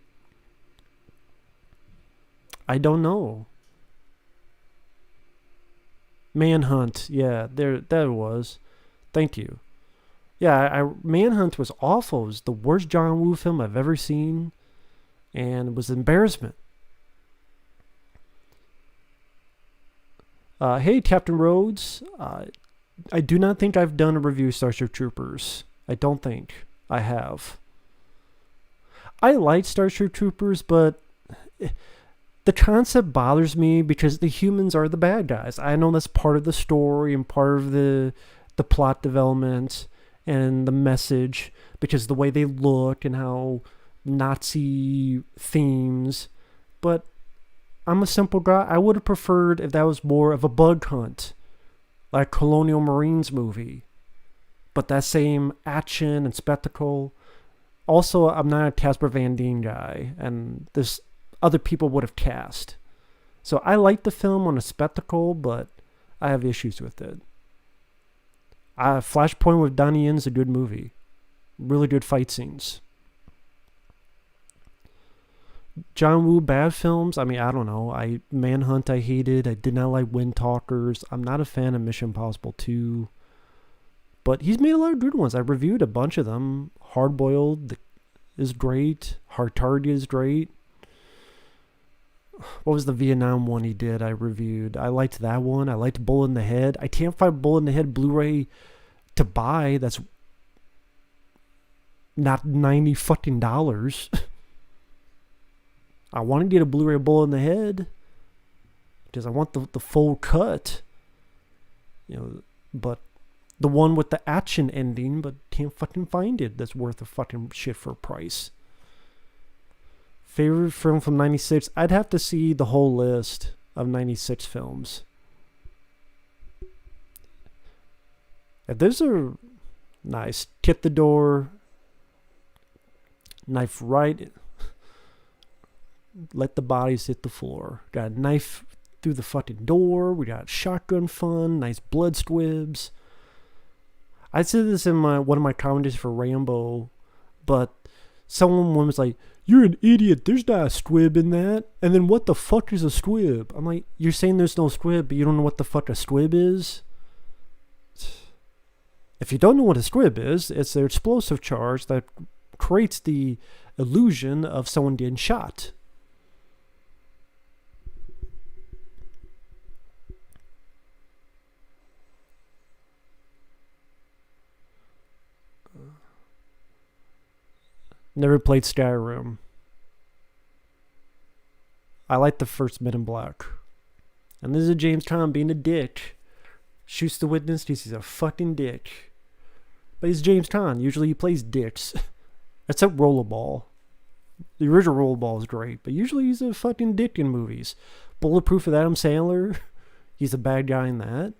I don't know. Manhunt. Yeah, there it was. Thank you. Yeah, Manhunt was awful. It was the worst John Woo film I've ever seen. And it was an embarrassment. Hey, Captain Rhodes. I do not think I've done a review of Starship Troopers. I don't think I have. I like Starship Troopers, but the concept bothers me because the humans are the bad guys. I know that's part of the story and part of the plot development and the message, because the way they look and how Nazi themes, but I'm a simple guy. I would have preferred if that was more of a bug hunt, like Colonial Marines movie, but that same action and spectacle. Also, I'm not a Casper Van Dien guy, and there's other people would have cast. So I like the film on a spectacle, but I have issues with it. Flashpoint with Donnie Yen's a good movie. Really good fight scenes. John Woo bad films. I mean, I don't know. Manhunt I hated. I did not like Wind Talkers. I'm not a fan of Mission Impossible 2. But he's made a lot of good ones. I reviewed a bunch of them. Hard Boiled is great. Hard Target is great. What was the Vietnam one he did I reviewed? I liked that one. I liked Bullet in the Head. I can't find Bullet in the Head Blu-ray to buy. That's not $90 fucking dollars. I want to get a Blu-ray Bullet in the Head because I want the full cut. But the one with the action ending, but can't fucking find it. That's worth a fucking shit for a price. Favorite film from 96? I'd have to see the whole list of 96 films. If there's a nice Kick the Door, Knife Right, Let the Bodies Hit the Floor. Got a knife through the fucking door. We got shotgun fun, nice blood squibs. I said this in one of my commentaries for Rambo, but someone was like, "You're an idiot. There's not a squib in that." And then what the fuck is a squib? I'm like, you're saying there's no squib, but you don't know what the fuck a squib is? If you don't know what a squib is, it's an explosive charge that creates the illusion of someone getting shot. Never played Skyrim. I like the first Men in Black. And this is James Caan being a dick. Shoots the witness because he's a fucking dick. But he's James Caan. Usually he plays dicks. Except Rollerball. The original Rollerball is great, but usually he's a fucking dick in movies. Bulletproof with Adam Sandler. He's a bad guy in that.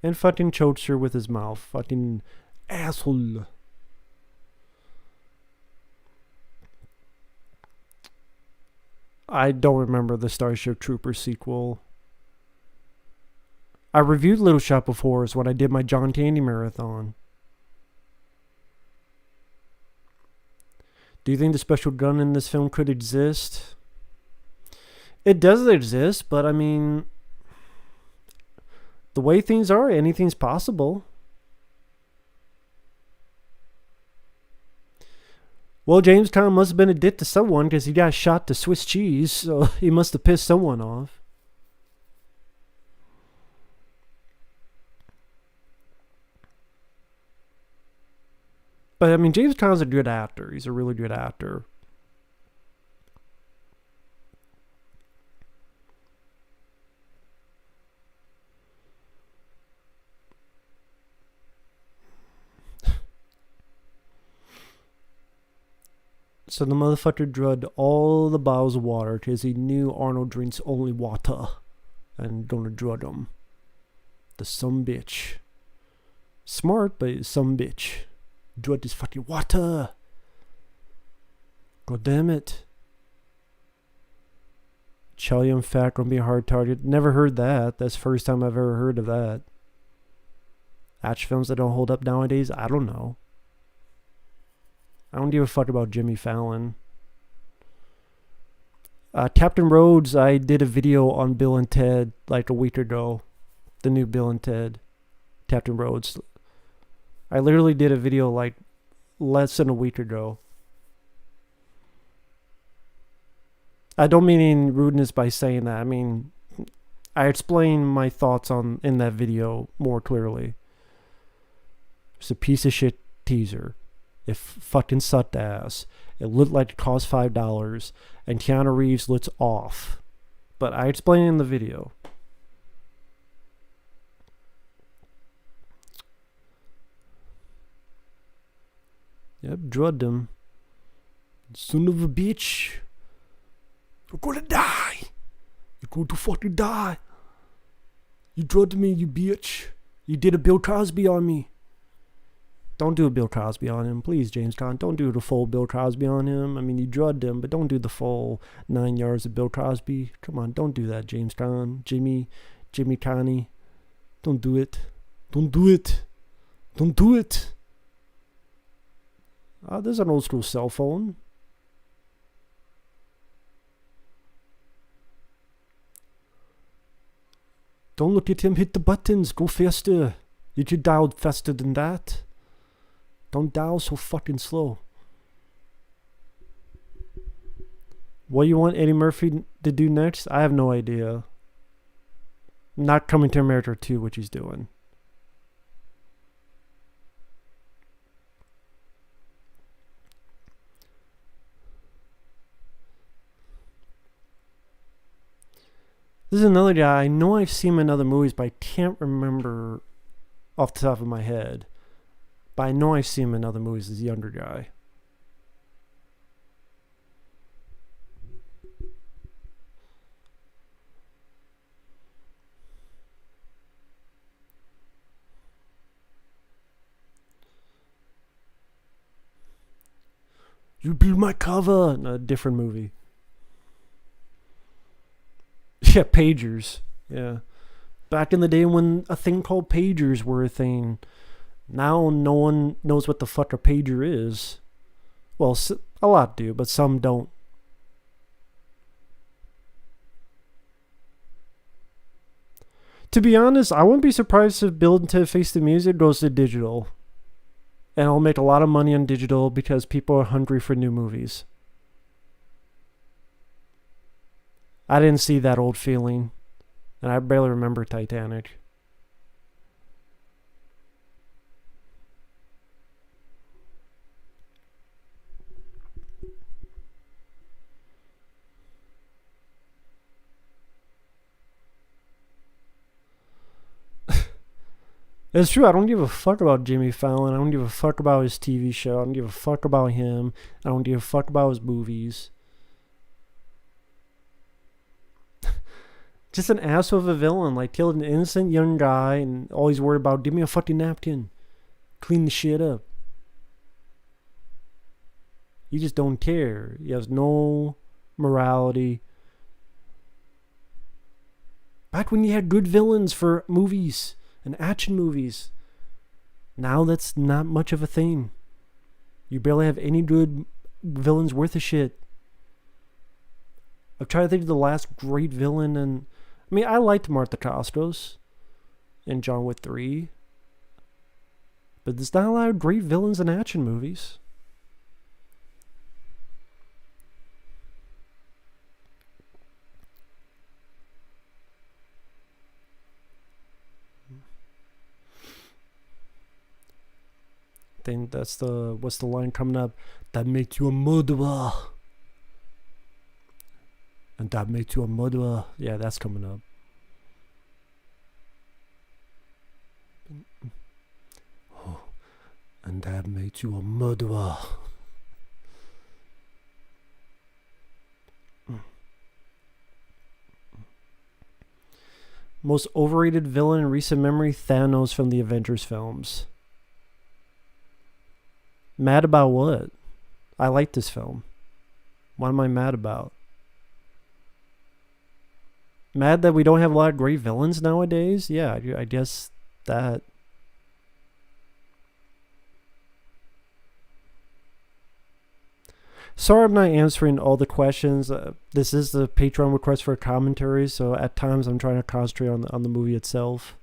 And fucking chokes her with his mouth. Fucking asshole. I don't remember the Starship Troopers sequel. I reviewed Little Shop of Horrors when I did my John Candy marathon. Do you think the special gun in this film could exist? It does exist, but I mean, the way things are, anything's possible. Well, James Caan must have been a dick to someone because he got shot to Swiss cheese, so he must have pissed someone off. But I mean, James Caan's a good actor. He's a really good actor. So the motherfucker drugged all the bottles of water because he knew Arnold drinks only water and gonna drug him. The some bitch. Smart, but some bitch. Drugged his fucking water. God damn it. Charlie and Fat gonna be a hard target. Never heard that. That's the first time I've ever heard of that. Action films that don't hold up nowadays? I don't know. I don't give a fuck about Jimmy Fallon. Captain Rhodes, I did a video on Bill and Ted like a week ago. The new Bill and Ted. Captain Rhodes. I literally did a video like less than a week ago. I don't mean any rudeness by saying that. I mean, I explain my thoughts in that video more clearly. It's a piece of shit teaser. It fucking sucked ass. It looked like it cost $5, and Keanu Reeves looks off. But I explain in the video. Yep, drugged him. Son of a bitch. You're gonna die. You're going to fucking die. You drugged me, you bitch. You did a Bill Cosby on me. Don't do a Bill Cosby on him. Please, James Caan. Don't do the full Bill Cosby on him. I mean, you drugged him, but don't do the full 9 yards of Bill Cosby. Come on, don't do that, James Caan. Jimmy Connie. Don't do it. Don't do it. Don't do it. There's an old school cell phone. Don't look at him hit the buttons. Go faster. You could dial faster than that. Don't dial so fucking slow. What do you want Eddie Murphy to do next? I have no idea. Not Coming to America 2, which he's doing. This is another guy. I know I've seen him in other movies, but I can't remember off the top of my head. But I know I've seen him in other movies as a younger guy. You blew my cover! In a different movie. Yeah, pagers. Yeah. Back in the day when a thing called pagers were a thing. Now no one knows what the fuck a pager is. Well, a lot do, but some don't. To be honest, I wouldn't be surprised if Build to Face the Music goes to digital. And I'll make a lot of money on digital because people are hungry for new movies. I didn't see that old feeling, and I barely remember Titanic. It's true, I don't give a fuck about Jimmy Fallon. I don't give a fuck about his TV show. I don't give a fuck about him. I don't give a fuck about his movies. Just an ass of a villain, like killed an innocent young guy and all he's worried about, give me a fucking napkin. Clean the shit up. He just don't care. He has no morality. Back when you had good villains for movies and action movies. Now that's not much of a thing. You barely have any good villains worth a shit. I'm trying to think of the last great villain, and I mean, I liked Martha Costos in John Wick 3, but there's not a lot of great villains in action movies. I think that's what's the line coming up? That makes you a murderer. And that makes you a murderer. Yeah, that's coming up. Oh, and that makes you a murderer. Most overrated villain in recent memory, Thanos from the Avengers films. Mad about what? I like this film. What am I mad about? Mad that we don't have a lot of great villains nowadays? Yeah, I guess that. Sorry I'm not answering all the questions. This is the Patreon request for a commentary, so at times I'm trying to concentrate on the movie itself.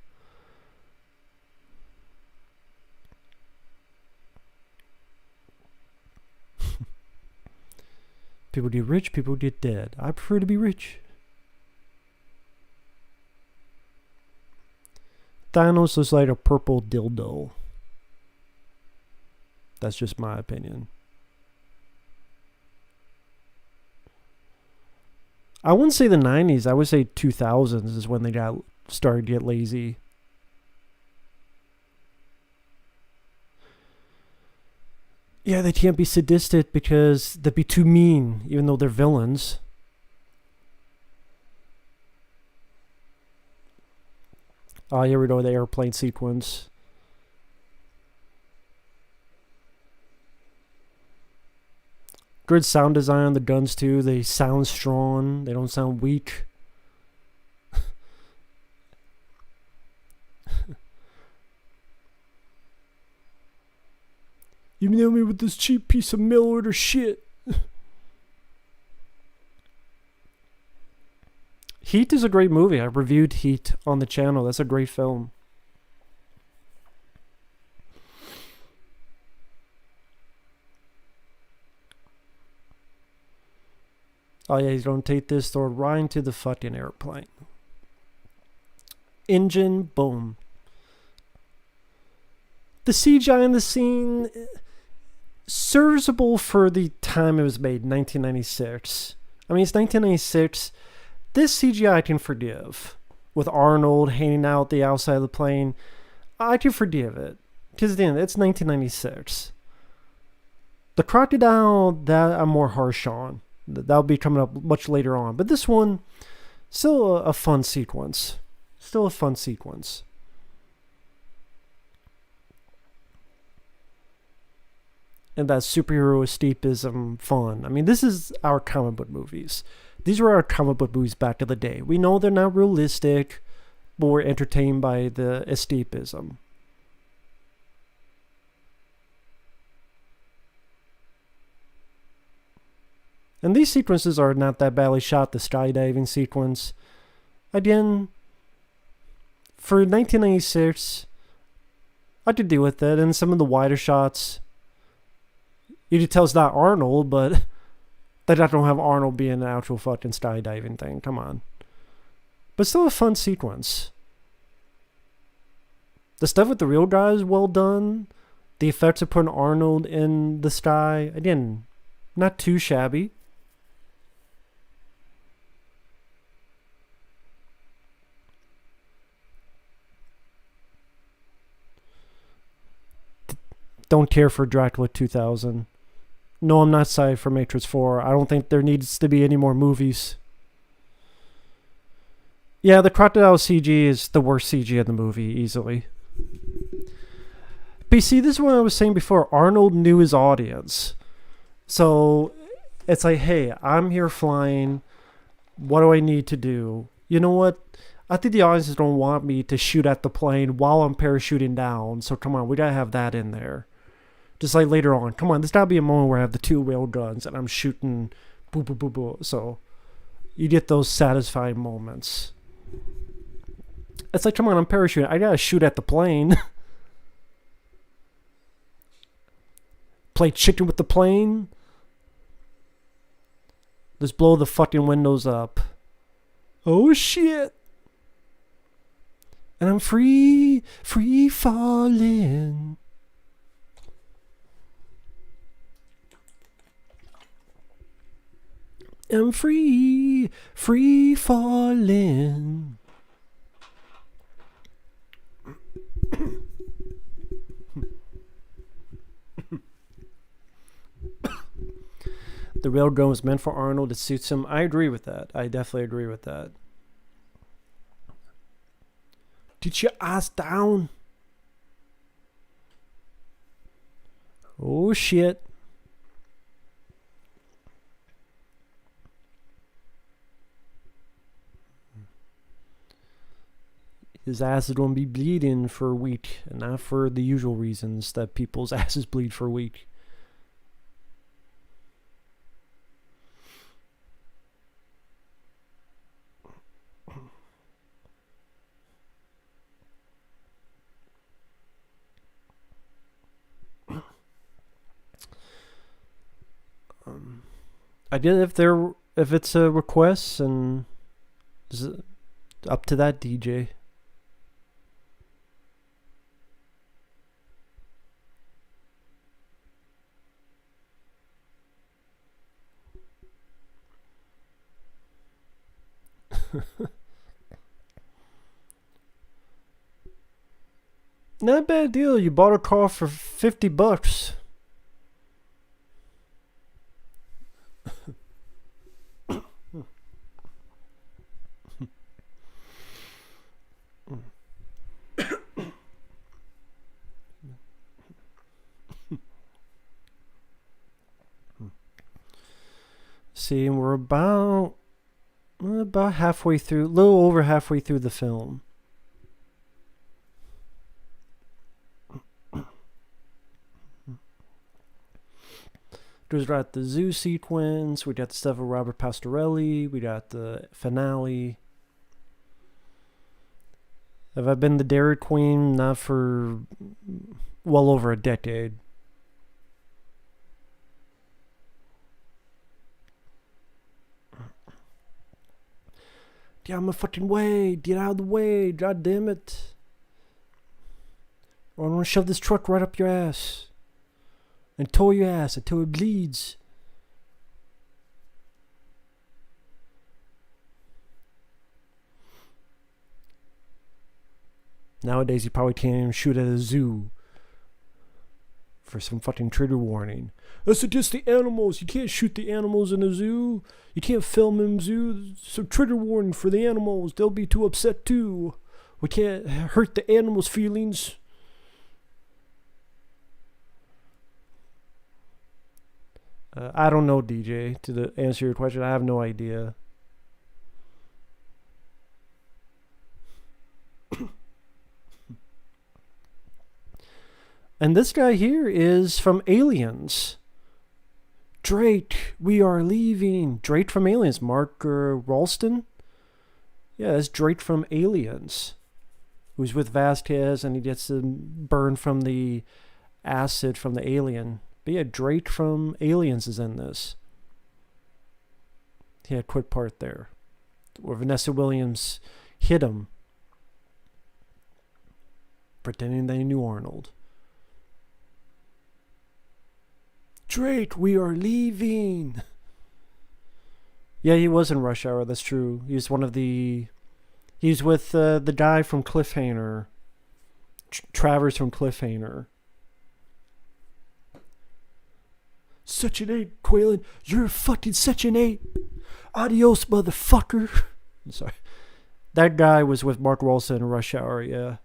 People get rich, people get dead. I prefer to be rich. Thanos looks like a purple dildo. That's just my opinion. I wouldn't say the 90s. I would say 2000s is when they started to get lazy. Yeah, they can't be sadistic because they'd be too mean, even though they're villains. Oh, here we go, the airplane sequence. Good sound design on the guns, too. They sound strong. They don't sound weak. You nail me with this cheap piece of mail order shit. Heat is a great movie. I reviewed Heat on the channel. That's a great film. Oh yeah, he's gonna take this sword right into the fucking airplane. Engine, boom. The CGI in the scene, serviceable for the time it was made, 1996. I mean, it's 1996. This CGI I can forgive. With Arnold hanging out the outside of the plane, I can forgive it. Because then it's 1996. The crocodile, that I'm more harsh on. That'll be coming up much later on. But this one, still a fun sequence. Still a fun sequence. And that superhero escapism fun. I mean, this is our comic book movies. These were our comic book movies back in the day. We know they're not realistic, but we're entertained by the escapism. And these sequences are not that badly shot. The skydiving sequence, again, for 1996, I could deal with that. And some of the wider shots, you can tell it's not Arnold, but they don't have Arnold being an actual fucking skydiving thing. Come on. But still a fun sequence. The stuff with the real guy is well done. The effects of putting Arnold in the sky, again, not too shabby. Don't care for Dracula 2000. No, I'm not excited for Matrix 4. I don't think there needs to be any more movies. Yeah, the crocodile CG is the worst CG in the movie, easily. But you see, this is what I was saying before. Arnold knew his audience. So, it's like, hey, I'm here flying. What do I need to do? You know what? I think the audience don't want me to shoot at the plane while I'm parachuting down. So, come on, we gotta have that in there. Just like later on, come on, there's gotta be a moment where I have the two rail guns and I'm shooting, boo, boo, boo, boo. So, you get those satisfying moments. It's like, come on, I'm parachuting. I gotta shoot at the plane. Play chicken with the plane. Let's blow the fucking windows up. Oh shit. And I'm free falling. I'm free falling. The railgun was meant for Arnold. It suits him. I agree with that. I definitely agree with that. Get your ass down. Oh shit. His ass is going to be bleeding for a week, and not for the usual reasons that people's asses bleed for a week. I did if it's a request, and up to that DJ. Not a bad deal. You bought a car for $50. See, and we're about halfway through, a little over halfway through the film. There's got the zoo sequence, we got the stuff with Robert Pastorelli, we got the finale. Have I been the Dairy Queen? Not for well over a decade. Get out of my fucking way. Get out of the way. God damn it. Or I'm gonna shove this truck right up your ass. And tow your ass until it bleeds. Nowadays, you probably can't even shoot at a zoo for some fucking trigger warning. That's just the animals. You can't shoot the animals in a zoo. You can't film in a zoo. So trigger warning for the animals. They'll be too upset too. We can't hurt the animals' feelings. I don't know, DJ. To answer your question, I have no idea. And this guy here is from Aliens. Drake, we are leaving. Drake from Aliens. Mark Ralston? Yeah, that's Drake from Aliens. Who's with Vasquez and he gets the burn from the acid from the alien. But yeah, Drake from Aliens is in this. He had a quick part there. Where Vanessa Williams hit him. Pretending they knew Arnold. Drake, we are leaving. Yeah, he was in Rush Hour, that's true. He was one of the... He's with the guy from Cliffhanger. Travers from Cliffhanger. Such an 8, Quaylen. You're fucking such an 8. Adios, motherfucker. I'm sorry. That guy was with Mark Ralston in Rush Hour, yeah.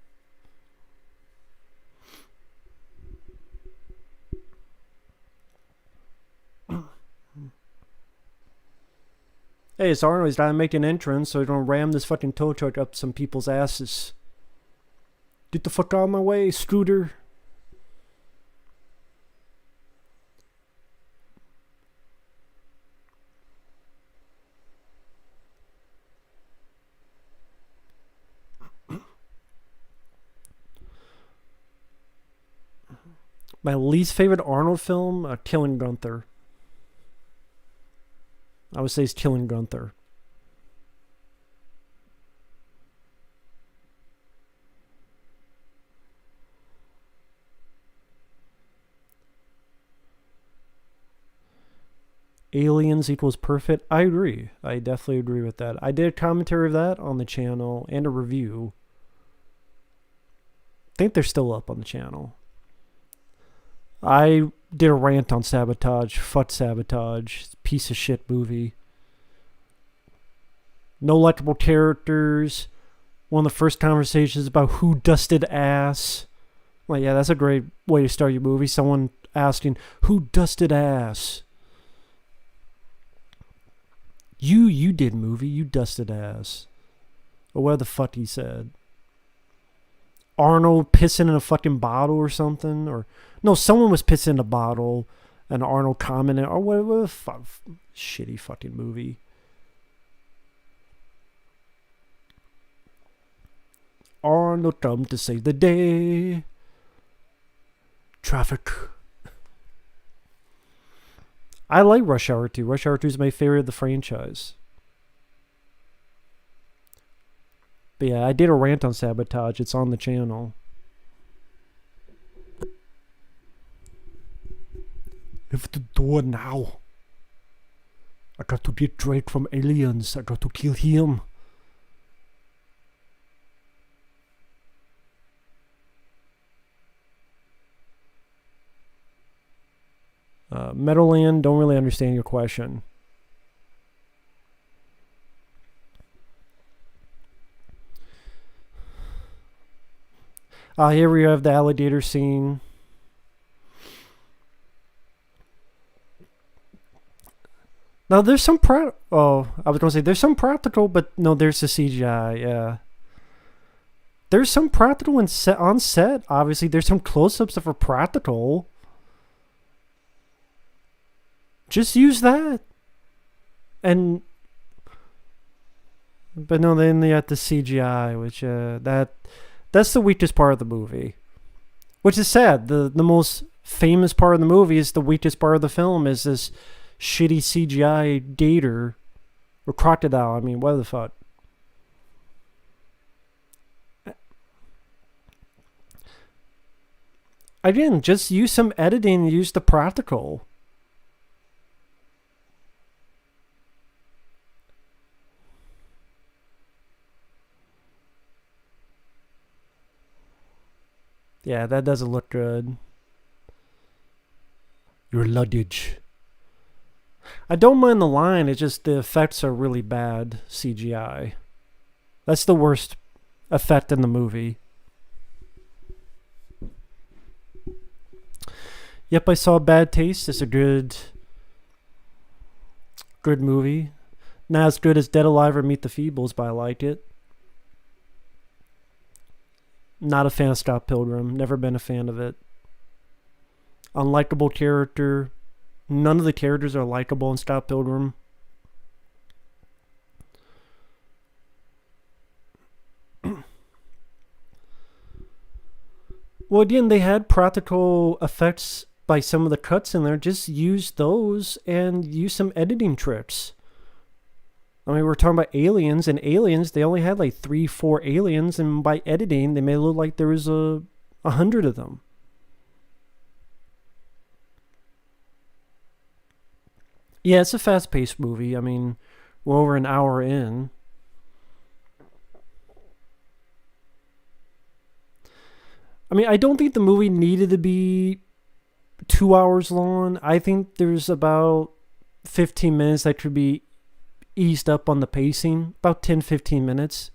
Hey, it's Arnold. He's gotta make an entrance, so he don't ram this fucking tow truck up some people's asses. Get the fuck out of my way, Scooter. My least favorite Arnold film, Killing Gunther. I would say it's Killing Gunther. Aliens equals perfect. I agree. I definitely agree with that. I did a commentary of that on the channel and a review. I think they're still up on the channel. I did a rant on Sabotage. Fuck Sabotage. Piece of shit movie. No likable characters. One of the first conversations about who dusted ass. Well, yeah, that's a great way to start your movie. Someone asking, who dusted ass? You did, movie. You dusted ass. Or what the fuck he said. Arnold pissing in a fucking bottle or something, or no, someone was pissing in a bottle, and Arnold commented, or what shitty fucking movie. Arnold come to save the day. Traffic. I like Rush Hour 2. Rush Hour 2 is my favorite of the franchise. But yeah, I did a rant on Sabotage. It's on the channel. Lift the door now. I got to get Drake from Aliens. I got to kill him. Meadowland, don't really understand your question. Here we have the alligator scene. Now there's some I was gonna say there's some practical, but no, there's the CGI. Yeah, there's some practical on set. Obviously, there's some close-ups that are practical. Just use that. But no, then they got the CGI, which that's the weakest part of the movie. Which is sad. The most famous part of the movie is the weakest part of the film is this shitty CGI gator or crocodile. I mean, what the fuck? Again, just use some editing and use the practical. Yeah, that doesn't look good. Your luggage. I don't mind the line, it's just the effects are really bad CGI. That's the worst effect in the movie. Yep, I saw Bad Taste. It's a good movie. Not as good as Dead Alive or Meet the Feebles, but I like it. Not a fan of Scott Pilgrim. Never been a fan of it. Unlikable character. None of the characters are likable in Scott Pilgrim. Well, again, they had practical effects by some of the cuts in there. Just use those and use some editing tricks. I mean, we're talking about aliens, and aliens, they only had like 3-4 aliens, and by editing, they made it look like there was 100 of them. Yeah, it's a fast-paced movie. I mean, we're over an hour in. I mean, I don't think the movie needed to be 2 hours long. I think there's about 15 minutes that could be eased up on the pacing. About 10-15 minutes.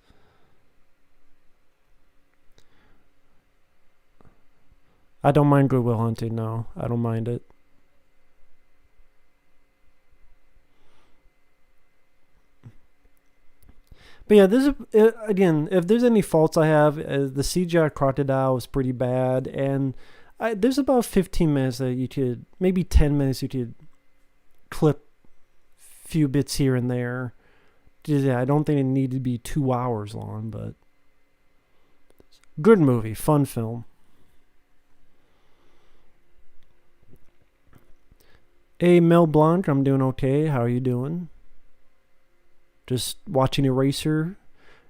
I don't mind Good Will Hunting, no. I don't mind it. But yeah, this is, again, if there's any faults I have, the CGI crocodile is pretty bad, and there's about 15 minutes that you could, maybe 10 minutes you could clip a few bits here and there. Yeah, I don't think it needed to be 2 hours long, but good movie, fun film. Hey, Mel Blanc, I'm doing okay. How are you doing? Just watching Eraser,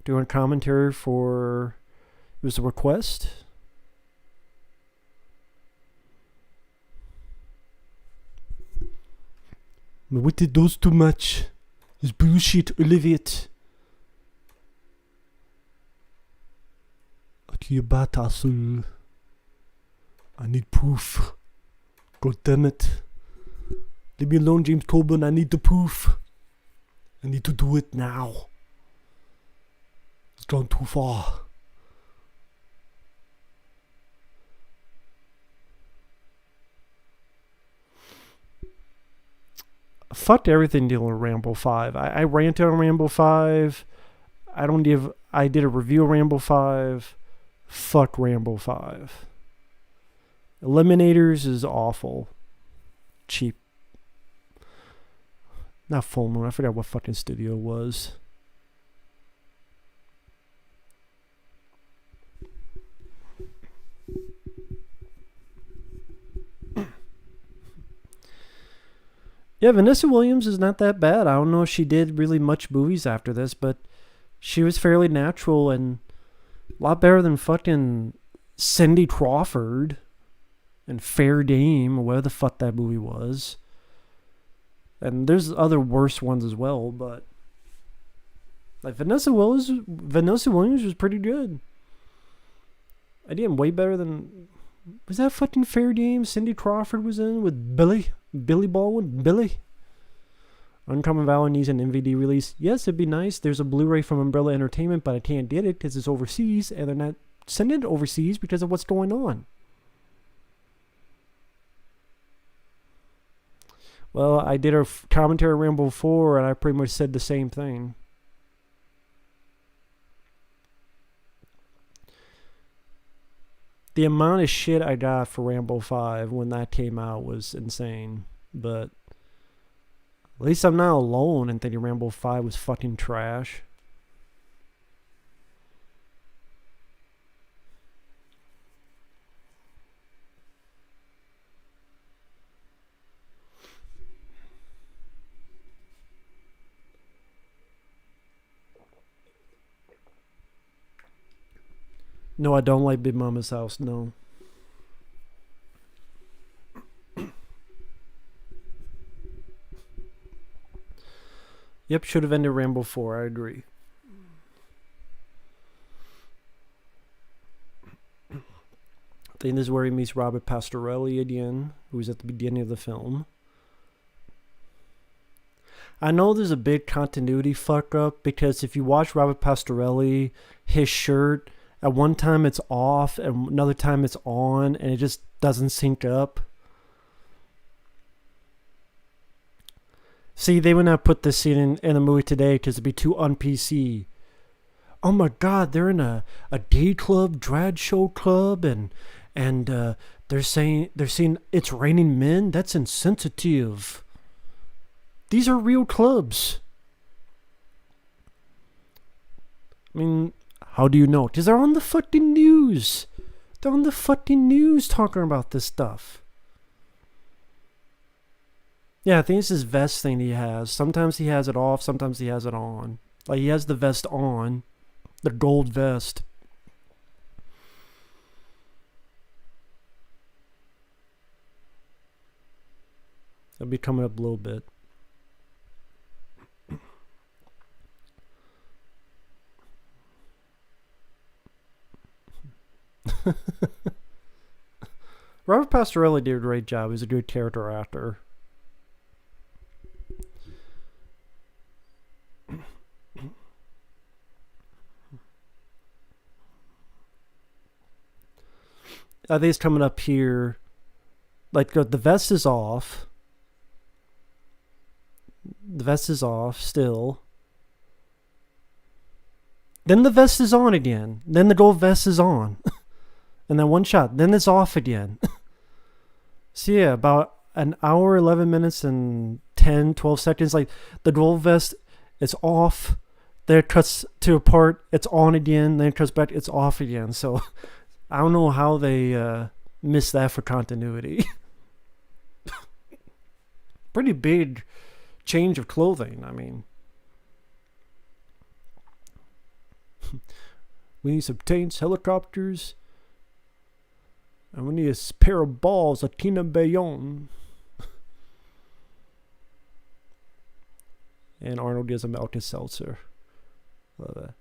doing commentary for, it was a request. What did those too much? It's bullshit, Olivier. Akibat asshole. I need proof. God damn it. Leave me alone, James Coburn. I need the proof. I need to do it now. It's gone too far. Fucked everything dealing with Rambo 5. I ranted on Rambo 5. I did a review of Rambo 5. Fuck Rambo 5. Eliminators is awful. Cheap. Not Full Moon. I forgot what fucking studio it was. Yeah, Vanessa Williams is not that bad. I don't know if she did really much movies after this, but she was fairly natural and a lot better than fucking Cindy Crawford and Fair Dame, or whatever the fuck that movie was. And there's other worse ones as well, but like Vanessa Williams was pretty good. I did way better than, was that fucking Fair Game Cindy Crawford was in with Billy? Billy Baldwin? Billy? Uncommon Valor needs an MVD release. Yes, it'd be nice. There's a Blu-ray from Umbrella Entertainment, but I can't get it because it's overseas, and they're not sending it overseas because of what's going on. Well, I did a commentary on Rambo 4, and I pretty much said the same thing. The amount of shit I got for Rambo 5 when that came out was insane. But at least I'm not alone in thinking Rambo 5 was fucking trash. No, I don't like Big Mama's House, no. Yep, should have ended Rambo 4, I agree. I think this is where he meets Robert Pastorelli again, who's at the beginning of the film. I know there's a big continuity fuck up because if you watch Robert Pastorelli, his shirt, at one time it's off and another time it's on, and it just doesn't sync up. See, they would not put this scene in a movie today because it'd be too un-PC. Oh my god, they're in a gay club, drag show club, and they're saying it's raining men? That's insensitive. These are real clubs. I mean, how do you know? Because they're on the fucking news. They're on the fucking news talking about this stuff. Yeah, I think it's his vest thing he has. Sometimes he has it off, sometimes he has it on. Like, he has the vest on. The gold vest. It'll be coming up a little bit. Robert Pastorelli did a great job. He's a good character actor. I think it's coming up here. Like, the vest is off. The vest is off still. Then the vest is on again. Then the gold vest is on. And then one shot. Then it's off again. So yeah, about an hour, 11 minutes, and 10, 12 seconds. Like, the gold vest is off. Then it cuts to a part. It's on again. Then it cuts back. It's off again. So I don't know how they missed that for continuity. Pretty big change of clothing. I mean, we need some tanks, helicopters, and we need a pair of balls, a Tina Bayonne. And Arnold gives him Alka-Seltzer. Love that.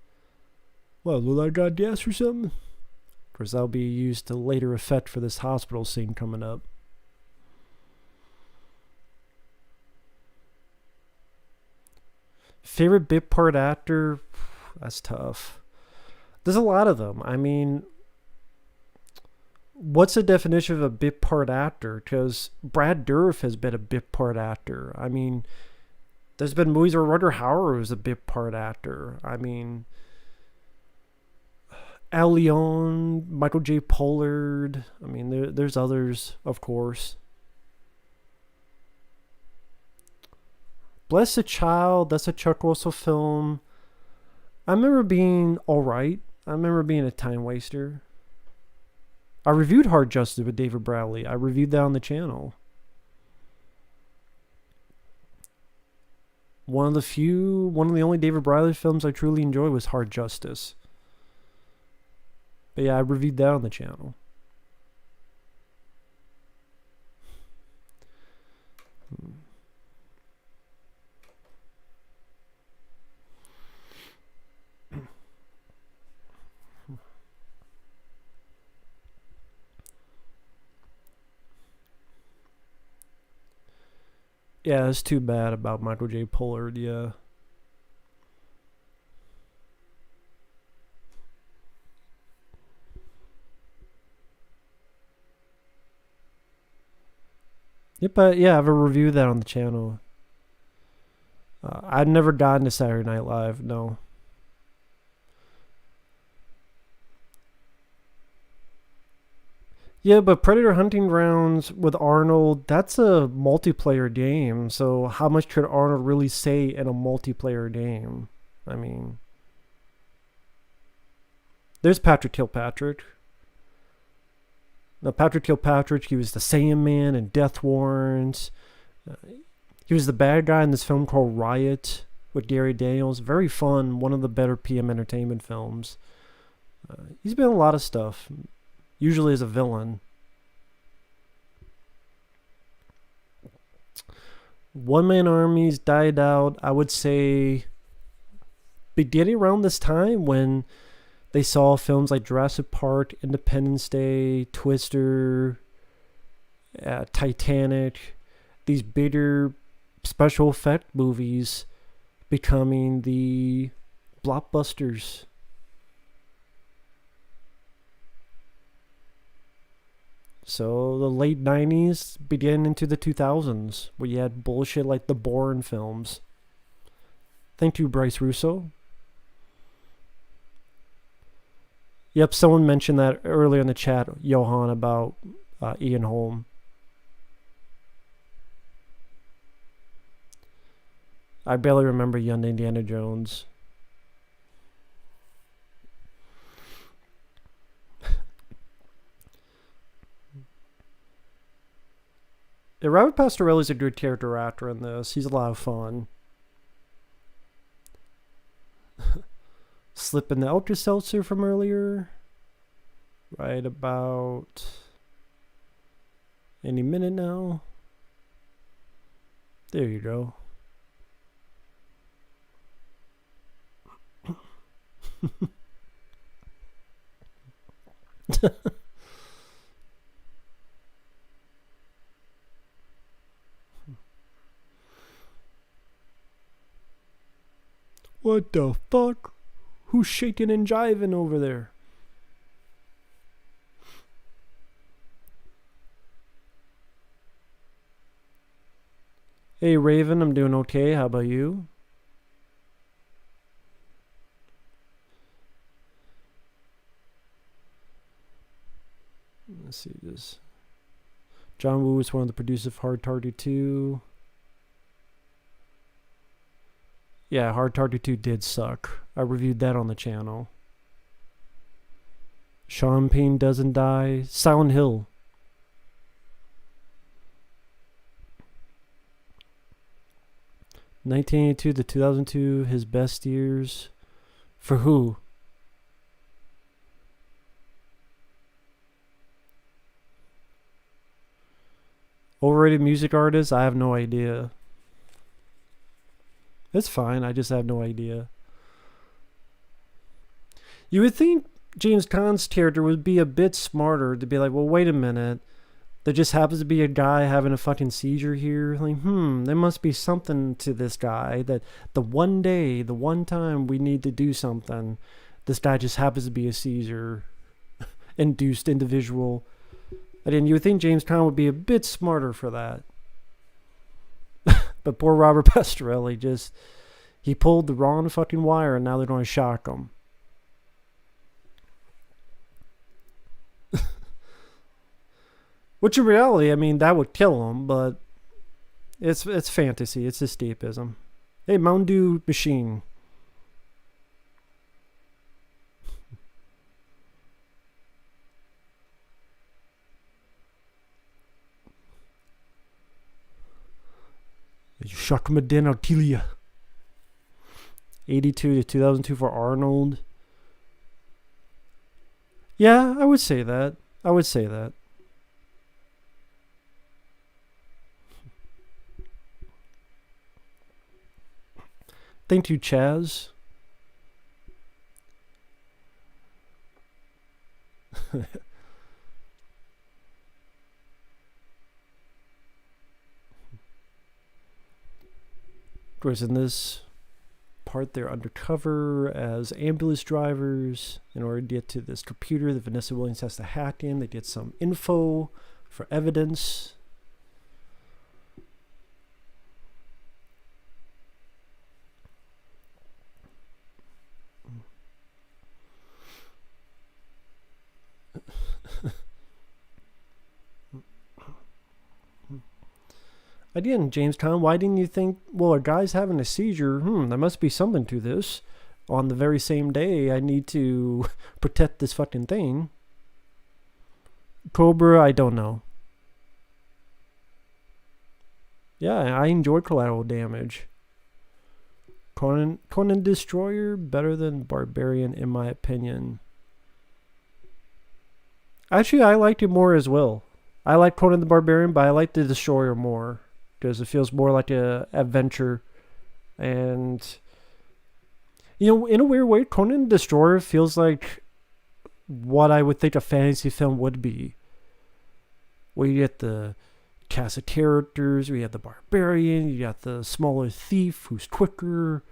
Well, look like I got gas or something? Of course, that'll be used to later effect for this hospital scene coming up. Favorite bit part actor? That's tough. There's a lot of them. I mean, what's the definition of a bit part actor? Because Brad Dourif has been a bit part actor. I mean, there's been movies where Rutger Hauer was a bit part actor. I mean, Al Leon, Michael J. Pollard. I mean, there's others, of course. Bless the Child, that's a Chuck Russell film. I remember being alright. I remember being a time waster. I reviewed Hard Justice with David Bradley. I reviewed that on the channel. One of the only David Bradley films I truly enjoyed was Hard Justice. But yeah, I reviewed that on the channel. Yeah, it's too bad about Michael J. Pollard, yeah. Yep, but yeah, I have a review of that on the channel. I've never gotten to Saturday Night Live, no. Yeah, but Predator Hunting Grounds with Arnold, that's a multiplayer game. So how much could Arnold really say in a multiplayer game? I mean, there's Patrick Kilpatrick. Now, Patrick Kilpatrick, he was the Sandman in Death Warrant. He was the bad guy in this film called Riot with Gary Daniels. Very fun, one of the better PM Entertainment films. He's been in a lot of stuff, usually as a villain. One Man Armies died out, I would say, beginning around this time when they saw films like Jurassic Park, Independence Day, Twister, Titanic, these bigger special effect movies becoming the blockbusters. So the late 90s began into the 2000s where you had bullshit like the Bourne films. Thank you, Bryce Russo. Yep, someone mentioned that earlier in the chat, Johan, about Ian Holm. I barely remember Young Indiana Jones. Yeah, Robert Pastorelli's a good character actor in this. He's a lot of fun. Slipping the Ultra Seltzer from earlier. Right about any minute now. There you go. What the fuck? Who's shaking and jiving over there? Hey Raven, I'm doing okay. How about you? Let's see this. John Woo is one of the producers of Hard Target 2. Yeah, Hard Target 2 did suck. I reviewed that on the channel. Sean Penn doesn't die. Silent Hill. (1982 to 2002), his best years. For who? Overrated music artist? I have no idea. It's fine, I just have no idea. You would think James Caan's character would be a bit smarter to be like, well, wait a minute. There just happens to be a guy having a fucking seizure here. Like, there must be something to this guy that the one day, the one time we need to do something, this guy just happens to be a seizure induced individual. And you would think James Caan would be a bit smarter for that. But poor Robert Pastorelli he pulled the wrong fucking wire and now they're going to shock him. Which in reality, I mean, that would kill him, but it's fantasy. It's escapism. Hey, Mountain Dew machine. You shock me then, I'll kill you. 82 to 2002 for Arnold. Yeah, I would say that. I would say that. Thank you, Chaz. Whereas in this part, they're undercover as ambulance drivers in order to get to this computer that Vanessa Williams has to hack in. They get some info for evidence. Again, James Caan, why didn't you think, well, a guy's having a seizure, there must be something to this. On the very same day, I need to protect this fucking thing. Cobra, I don't know. Yeah, I enjoyed Collateral Damage. Conan Destroyer, better than Barbarian, in my opinion. Actually, I liked it more as well. I like Conan the Barbarian, but I like the Destroyer more. Because it feels more like a adventure. And, you know, in a weird way, Conan the Destroyer feels like what I would think a fantasy film would be. Where you get the cast of characters, you have the barbarian, you got the smaller thief who's quicker.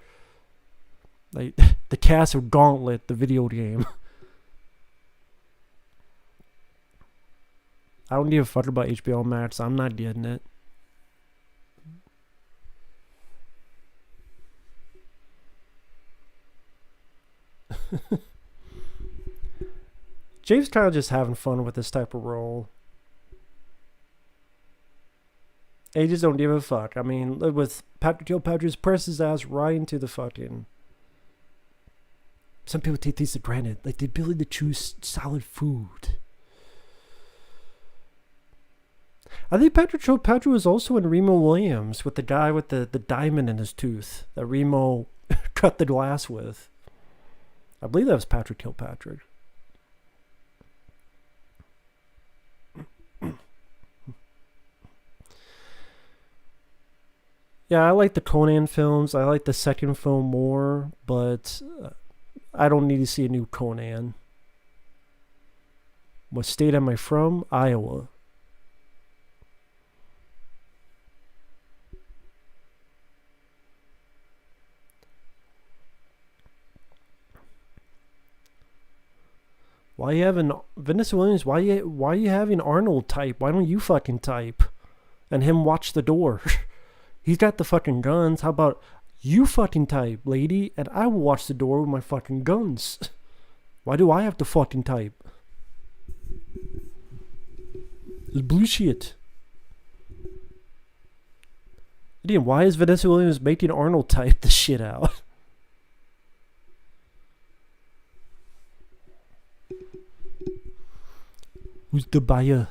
Like, the cast of Gauntlet, the video game. I don't give a fuck about HBO Max. I'm not getting it. James kind of just having fun with this type of role. They just don't give a fuck. I mean, with Patrick Kilpatrick, press his ass right into the fucking. Some people take these for granted, like the ability to choose solid food. I think Patrick Kilpatrick was also in Remo Williams with the guy with the diamond in his tooth that Remo cut the glass with. I believe that was Patrick Kilpatrick. Yeah, I like the Conan films. I like the second film more, but I don't need to see a new Conan. What state am I from? Iowa. Why you having Vanessa Williams? Why you having Arnold type? Why don't you fucking type, and him watch the door? He's got the fucking guns. How about you fucking type, lady, and I will watch the door with my fucking guns. Why do I have to fucking type? It's bullshit. Again, why is Vanessa Williams making Arnold type the shit out? Who's the buyer?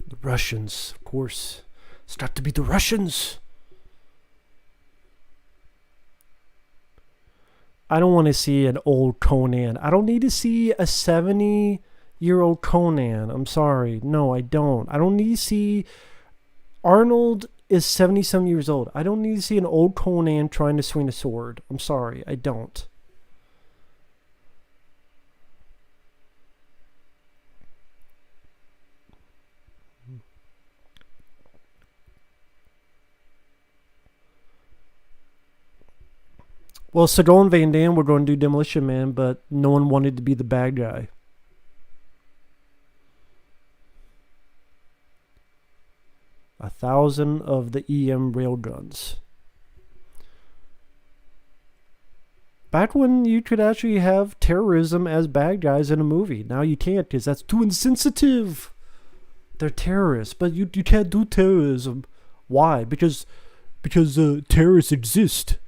The Russians, of course. It's got to be the Russians. I don't want to see an old Conan. I don't need to see a 70-year-old Conan. I'm sorry. No, I don't. I don't need to see... Arnold is 70-some years old. I don't need to see an old Conan trying to swing a sword. I'm sorry. I don't. Well, Seagal and Van Damme were going to do Demolition Man, but no one wanted to be the bad guy. A 1,000 of the EM railguns. Back when you could actually have terrorism as bad guys in a movie. Now you can't because that's too insensitive. They're terrorists, but you can't do terrorism. Why? Because terrorists exist.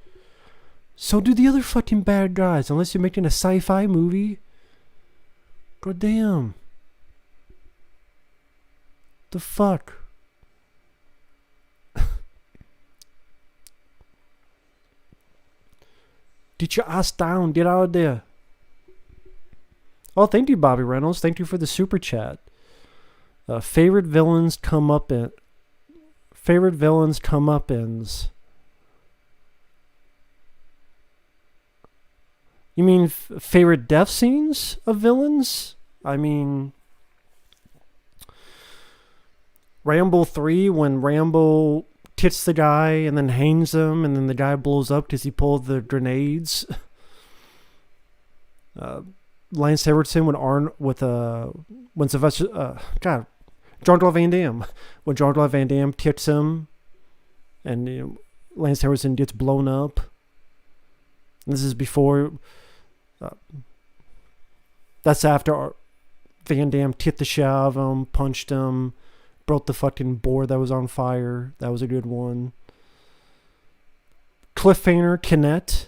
So do the other fucking bad guys, unless you're making a sci-fi movie. God damn. The fuck? Get your ass down. Get out of there. Oh, thank you, Bobby Reynolds. Thank you for the super chat. Favorite villains come up in... Favorite villains come up ins. You mean favorite death scenes of villains? I mean, Rambo 3, when Rambo hits the guy and then hangs him, and then the guy blows up because he pulled the grenades. Lance Everton when Sylvester Jean-Claude Van Damme, when Jean-Claude Van Damme kicks him, and Lance Harrison gets blown up. This is before. That's after Van Damme kicked the shit out of him, punched him, broke the fucking board that was on fire. That was a good one. Cliffhanger, Kinect,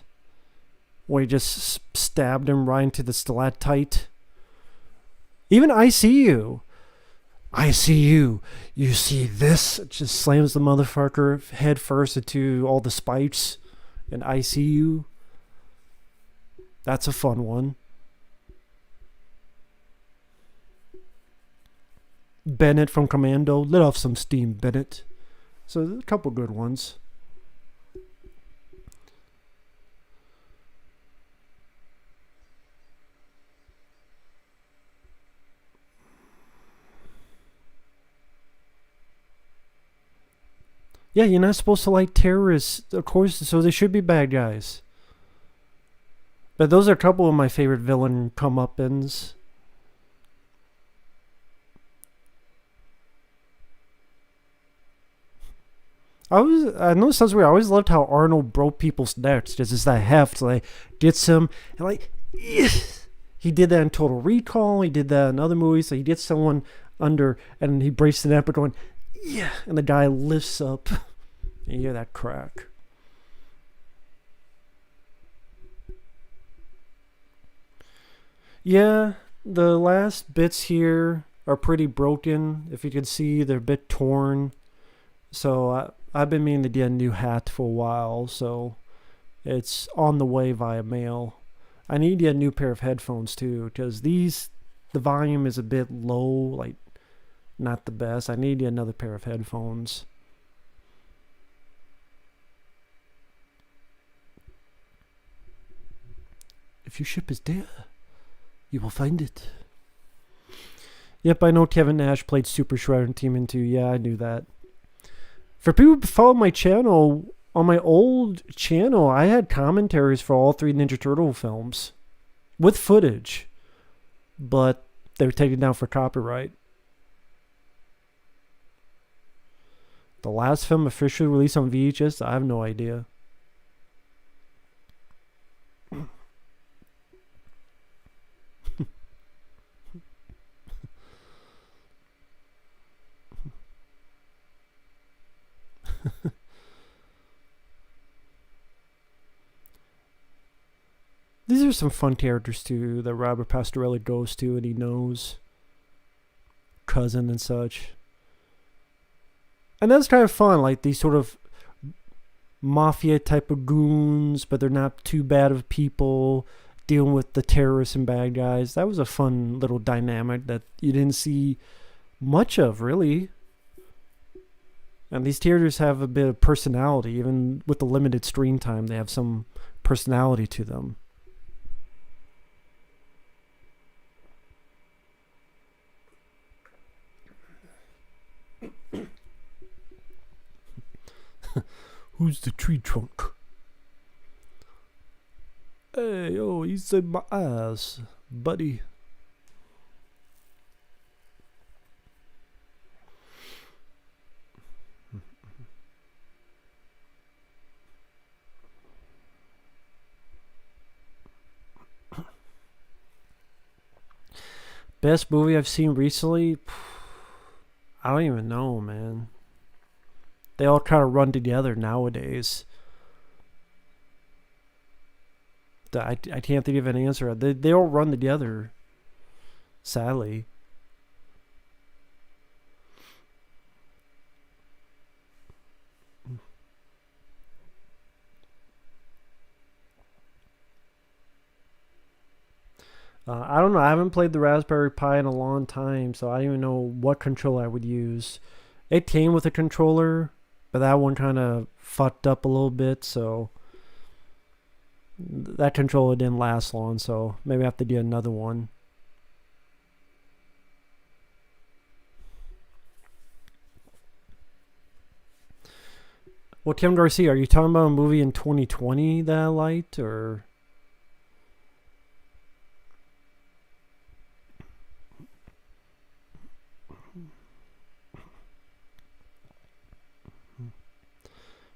where he just stabbed him right into the stalactite. Even I See You. I see you. You see this? It just slams the motherfucker head first into all the spikes. And I See You. That's a fun one. Bennett from Commando. Let off some steam, Bennett. So there's a couple good ones. Yeah, you're not supposed to like terrorists, of course, so they should be bad guys. But those are a couple of my favorite villain comeuppance. I know it sounds weird. I always loved how Arnold broke people's necks. Just that heft, like gets him and like yes. He did that in Total Recall. He did that in other movies. So he gets someone under and he breaks the neck, but going yeah, and the guy lifts up. And you hear that crack. Yeah, the last bits here are pretty broken. If you can see, they're a bit torn. So I've been meaning to get a new hat for a while, so it's on the way via mail. I need to get a new pair of headphones too, because the volume is a bit low, like not the best. I need to get another pair of headphones. If your ship is there, you will find it. Yep, I know Kevin Nash played Super Shredder in Team 2. Yeah, I knew that. For people who follow my channel, on my old channel, I had commentaries for all 3 Ninja Turtle films with footage, but they were taken down for copyright. The last film officially released on VHS, I have no idea. These are some fun characters too that Robert Pastorelli goes to and he knows. Cousin and such. And that's kind of fun, like these sort of mafia type of goons, but they're not too bad of people dealing with the terrorists and bad guys. That was a fun little dynamic that you didn't see much of, really. And these characters have a bit of personality. Even with the limited screen time, they have some personality to them. Who's the tree trunk? Hey, oh, he's in my ass, buddy. Best movie I've seen recently? I don't even know, man. They all kind of run together nowadays. I can't think of an answer. They all run together, sadly. I don't know. I haven't played the Raspberry Pi in a long time, so I don't even know what controller I would use. It came with a controller, but that one kind of fucked up a little bit, so That controller didn't last long, so maybe I have to do another one. Well, Tim Garcia, are you talking about a movie in 2020 that I liked, or?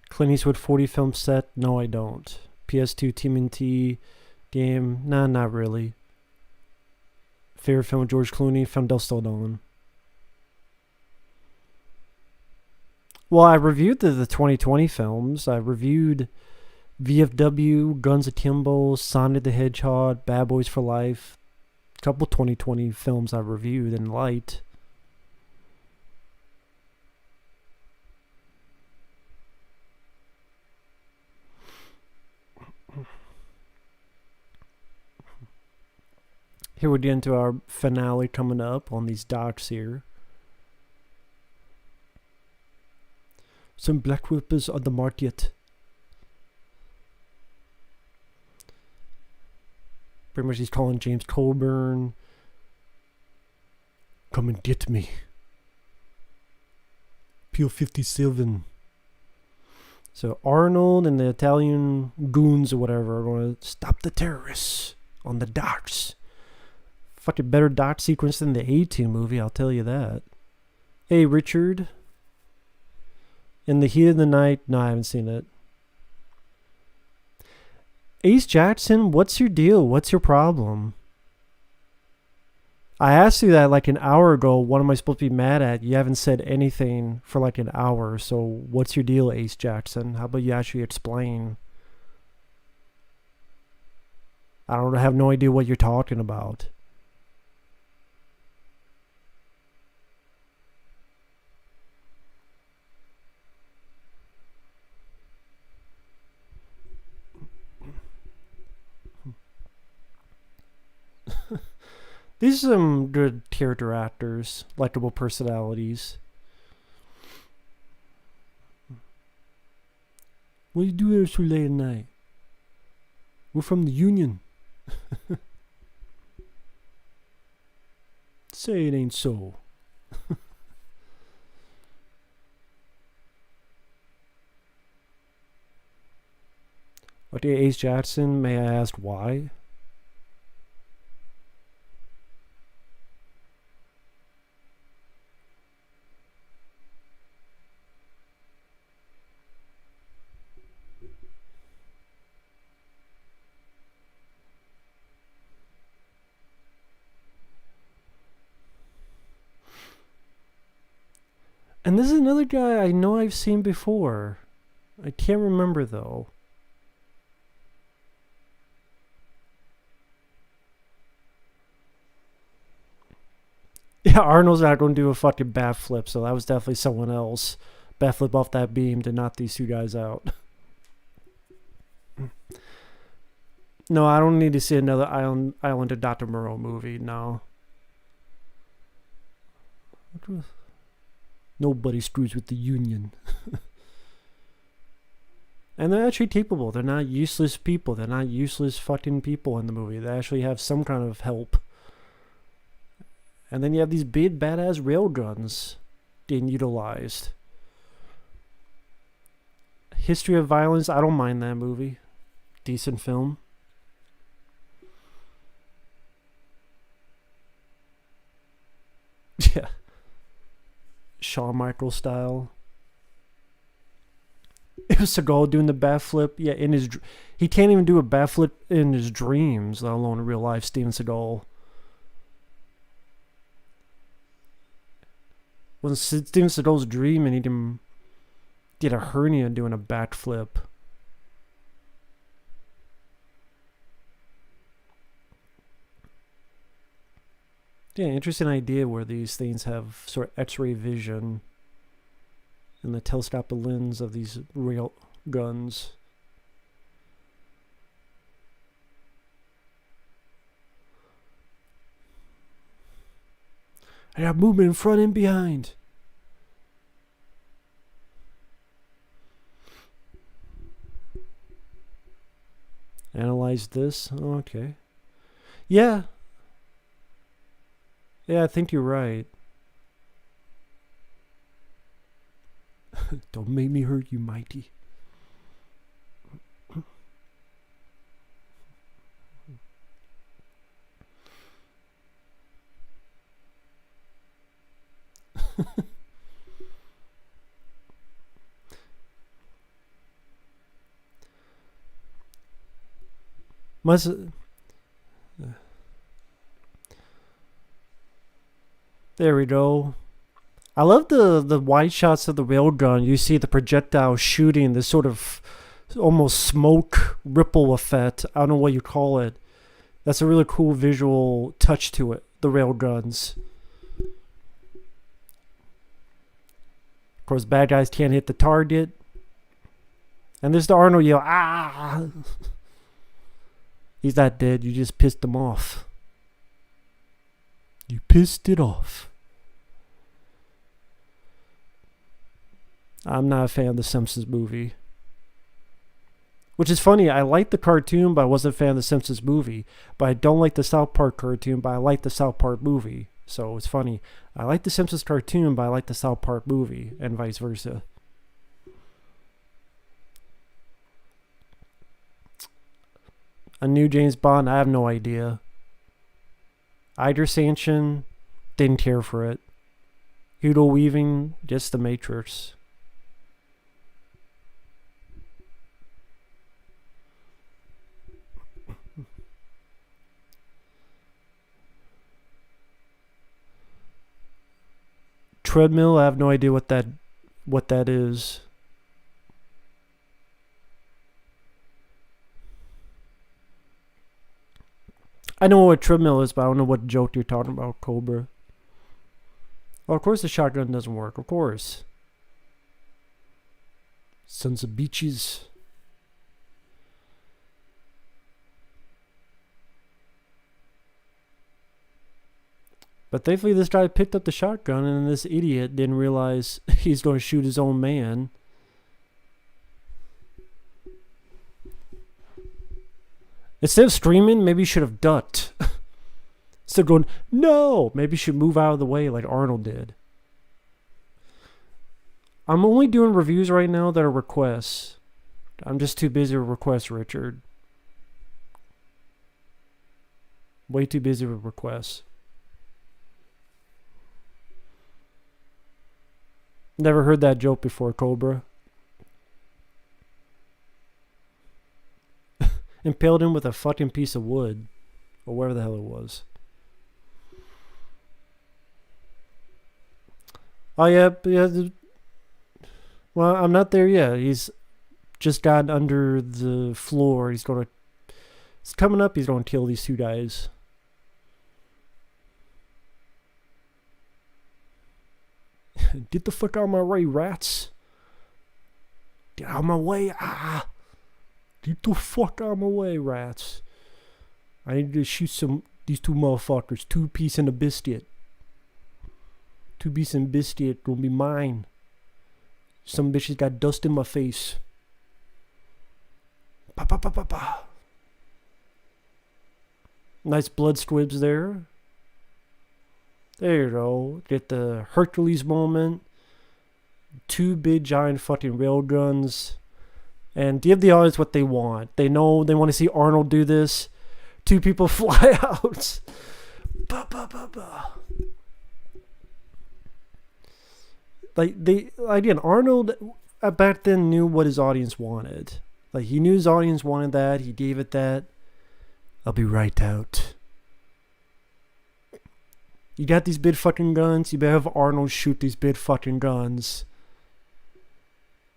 Clint Eastwood 40 film set? No, I don't. PS2 TMNT game? Nah, not really. Favorite film with George Clooney? Found Del Stallone. Well, I reviewed the 2020 films. I reviewed VFW, Guns Akimbo, Sonic the Hedgehog, Bad Boys for Life. A couple 2020 films I reviewed and liked. Here we get into our finale coming up on these docs here. Some black whippers on the market. Pretty much he's calling James Coburn. Come and get me. Peel 57. So Arnold and the Italian goons or whatever are going to stop the terrorists on the docks. Fucking better dock sequence than the A-Team movie, I'll tell you that. Hey, Richard. In the Heat of the Night. No, I haven't seen it. Ace Jackson, what's your deal? What's your problem? I asked you that like an hour ago. What am I supposed to be mad at? You haven't said anything for like an hour. So what's your deal, Ace Jackson? How about you actually explain? I don't have no idea what you're talking about. These are some good character actors, likable personalities. What do you do here so late at night? We're from the Union. Say it ain't so. Okay, Ace Jackson, may I ask why? And this is another guy I know I've seen before. I can't remember though. Yeah, Arnold's not going to do a fucking backflip, so that was definitely someone else. Backflip off that beam to knock these two guys out. No, I don't need to see another Island of Dr. Moreau movie, no. Nobody screws with the Union. And they're actually capable. They're not useless people. They're not useless fucking people in the movie. They actually have some kind of help. And then you have these big badass railguns being utilized. History of Violence, I don't mind that movie. Decent film. Yeah. Shawn Michaels style. It was Seagal doing the backflip. Yeah, he can't even do a backflip in his dreams, let alone in real life. Steven Seagal. When Steven Seagal's dreaming, he did a hernia doing a backflip. Yeah, interesting idea where these things have sort of X-ray vision and the telescopic lens of these rail guns. I got movement in front and behind. analyze this. Oh, okay. Yeah. Yeah, I think you're right. Don't make me hurt you, mighty. Must. There we go. I love the wide shots of the railgun. You see the projectile shooting this sort of almost smoke ripple effect. I don't know what you call it. That's a really cool visual touch to it. The railguns. Of course, bad guys can't hit the target. And there's the Arnold yell, ah! He's not dead. You just pissed him off. You pissed it off. I'm not a fan of the Simpsons movie. Which is funny. I like the cartoon, but I wasn't a fan of the Simpsons movie. But I don't like the South Park cartoon, but I like the South Park movie. So it's funny. I like the Simpsons cartoon, but I like the South Park movie, and vice versa. A new James Bond, I have no idea. Idris Sanction, didn't care for it. Hugo Weaving, just The Matrix. Treadmill, I have no idea what that is. I know what a treadmill is, but I don't know what joke you're talking about, Cobra. Well, of course the shotgun doesn't work. Of course. Sons of beaches. But thankfully this guy picked up the shotgun and this idiot didn't realize he's going to shoot his own man. Instead of screaming, maybe he should have ducked. Instead of going, no! Maybe he should move out of the way like Arnold did. I'm only doing reviews right now that are requests. I'm just too busy with requests, Richard. Way too busy with requests. Never heard that joke before, Cobra. Impaled him with a fucking piece of wood. Or whatever the hell it was. Oh, yeah. Well, I'm not there yet. He's just got under the floor. He's coming up. He's going to kill these two guys. Get the fuck out of my way, rats. Get out of my way. Ah. Get the fuck out of my way, rats. I need to shoot these two motherfuckers. 2 piece and a biscuit. 2 piece and biscuit gonna be mine. Some bitches got dust in my face. Pa pa pa pa pa. Nice blood squibs there. There you go. Get the Hercules moment. 2 big giant fucking railguns. And give the audience what they want. They know they want to see Arnold do this. 2 people fly out. Ba, ba, ba, ba. Again, Arnold back then knew what his audience wanted. Like, he knew his audience wanted that. He gave it that. I'll be right out. You got these big fucking guns. You better have Arnold shoot these big fucking guns.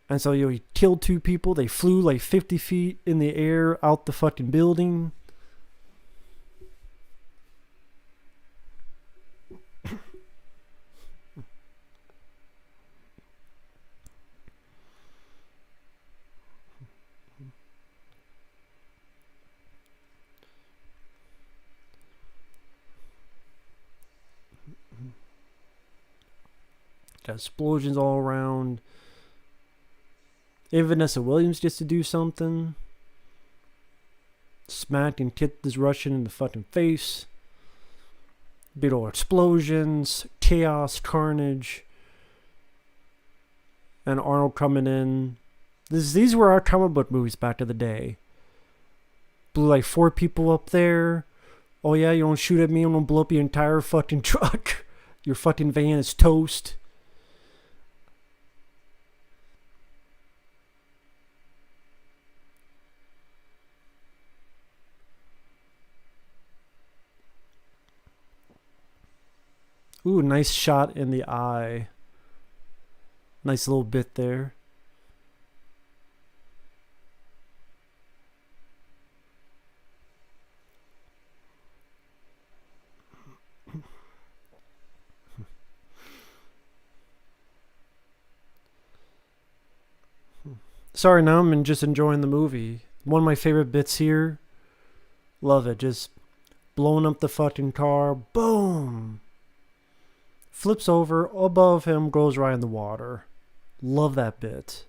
And so, he killed 2 people. They flew like 50 feet in the air out the fucking building. Got explosions all around. If Vanessa Williams gets to do something. smacked and kicked this Russian in the fucking face. Big old explosions, chaos, carnage, and Arnold coming in. These were our comic book movies back in the day. Blew like 4 people up there. Oh yeah, you don't shoot at me, I'm gonna blow up your entire fucking truck. Your fucking van is toast. Ooh, nice shot in the eye. Nice little bit there. Sorry, now I'm just enjoying the movie. One of my favorite bits here. Love it. Just blowing up the fucking car. Boom. Flips over. Above him. Goes right in the water. Love that bit.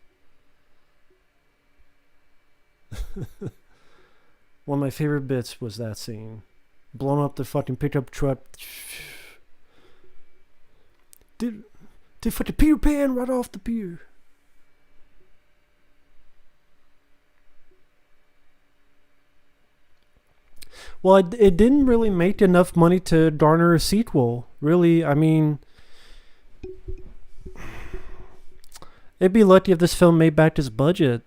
One of my favorite bits was that scene. Blowing up the fucking pickup truck. Did fucking Peter Pan right off the pier. Well, it didn't really make enough money to garner a sequel. Really, I mean, it'd be lucky if this film made back its budget.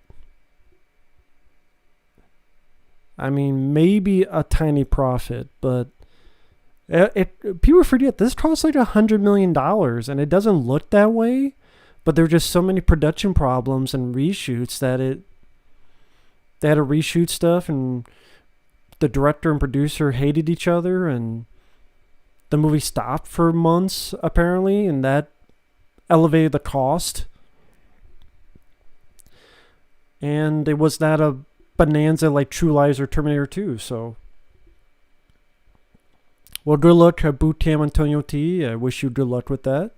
I mean, maybe a tiny profit, but people forget this cost like $100 million, and it doesn't look that way. But there were just so many production problems and reshoots that they had to reshoot stuff, and the director and producer hated each other, and the movie stopped for months apparently, and that elevated the cost. And it was not a bonanza like True Lies or Terminator 2. So, well, good luck to Boot Camp Antonio T. I wish you good luck with that.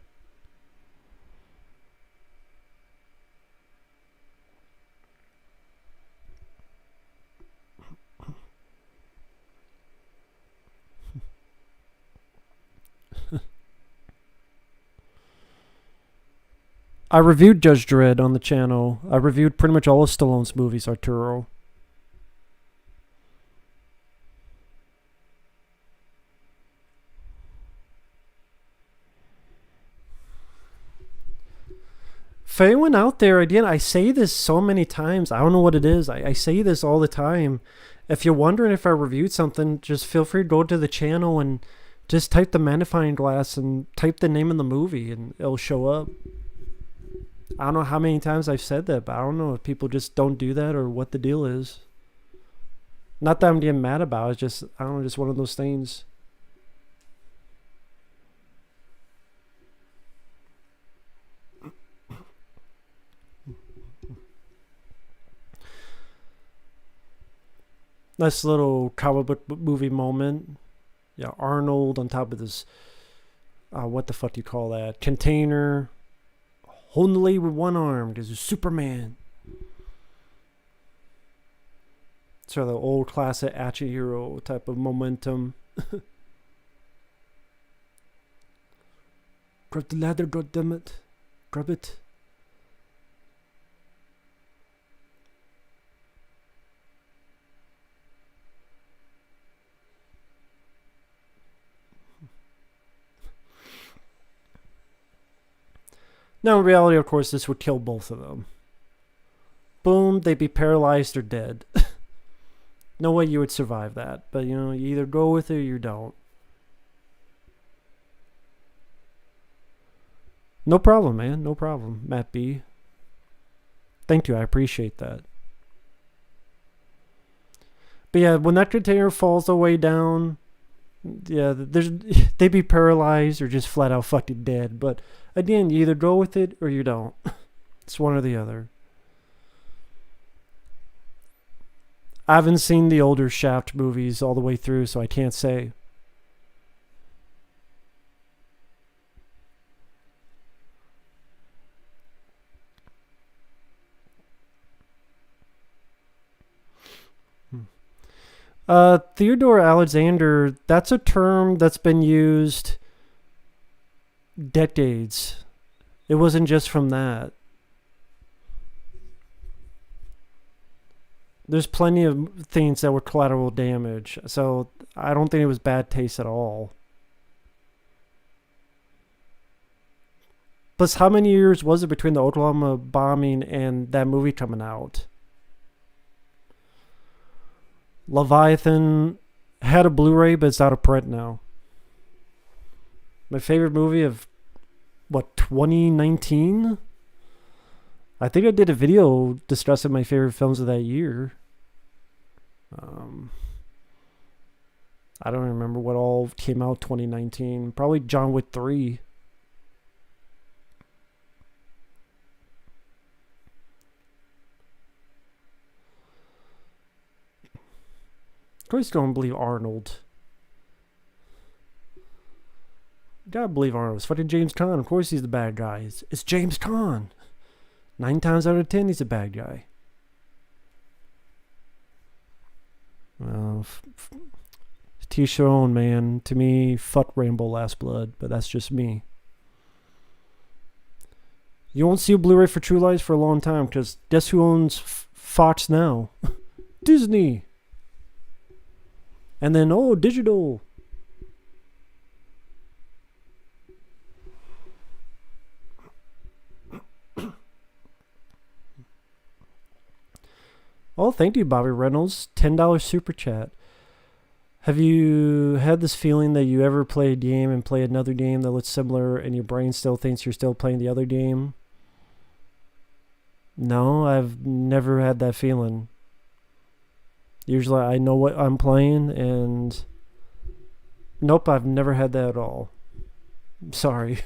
I reviewed Judge Dredd on the channel. I reviewed pretty much all of Stallone's movies, Arturo. For anyone out there, again, I say this so many times. I don't know what it is. I say this all the time. If you're wondering if I reviewed something, just feel free to go to the channel and just type the magnifying glass and type the name of the movie, and it'll show up. I don't know how many times I've said that, but I don't know if people just don't do that or what the deal is. Not that I'm getting mad about it, it's just, I don't know, just one of those things. Nice little comic book movie moment. Yeah, Arnold on top of this, what the fuck do you call that? Container. Holding the lead with one arm because he's Superman. Sort of the old classic action hero type of momentum. Grab the ladder, goddammit. Grab it. Now, in reality, of course, this would kill both of them. Boom, they'd be paralyzed or dead. No way you would survive that. But, you know, you either go with it or you don't. No problem, man. No problem, Matt B. Thank you. I appreciate that. But yeah, when that container falls the way down, yeah, they'd be paralyzed or just flat out fucking dead. But again, you either go with it or you don't. It's one or the other. I haven't seen the older Shaft movies all the way through, so I can't say. Theodore Alexander, that's a term that's been used decades. It wasn't just from that. There's plenty of things that were collateral damage, so I don't think it was bad taste at all. Plus, how many years was it between the Oklahoma bombing and that movie coming out? Leviathan had a Blu-ray, but it's out of print now. My favorite movie of, what, 2019? I think I did a video discussing my favorite films of that year. I don't remember what all came out 2019. Probably John Wick 3. Of course, you don't believe Arnold. You gotta believe Arnold. It's fucking James Caan. Of course, he's the bad guy. It's James Caan. 9 times out of 10, he's a bad guy. Well, to each their own, man. To me, fuck Rainbow Last Blood, but that's just me. You won't see a Blu-ray for True Lies for a long time, because guess who owns Fox now? Disney. And then, oh, digital. Oh, thank you, Bobby Reynolds. $10 super chat. Have you had this feeling that you ever play a game and play another game that looks similar and your brain still thinks you're still playing the other game? No, I've never had that feeling. Usually I know what I'm playing, and nope, I've never had that at all. Sorry.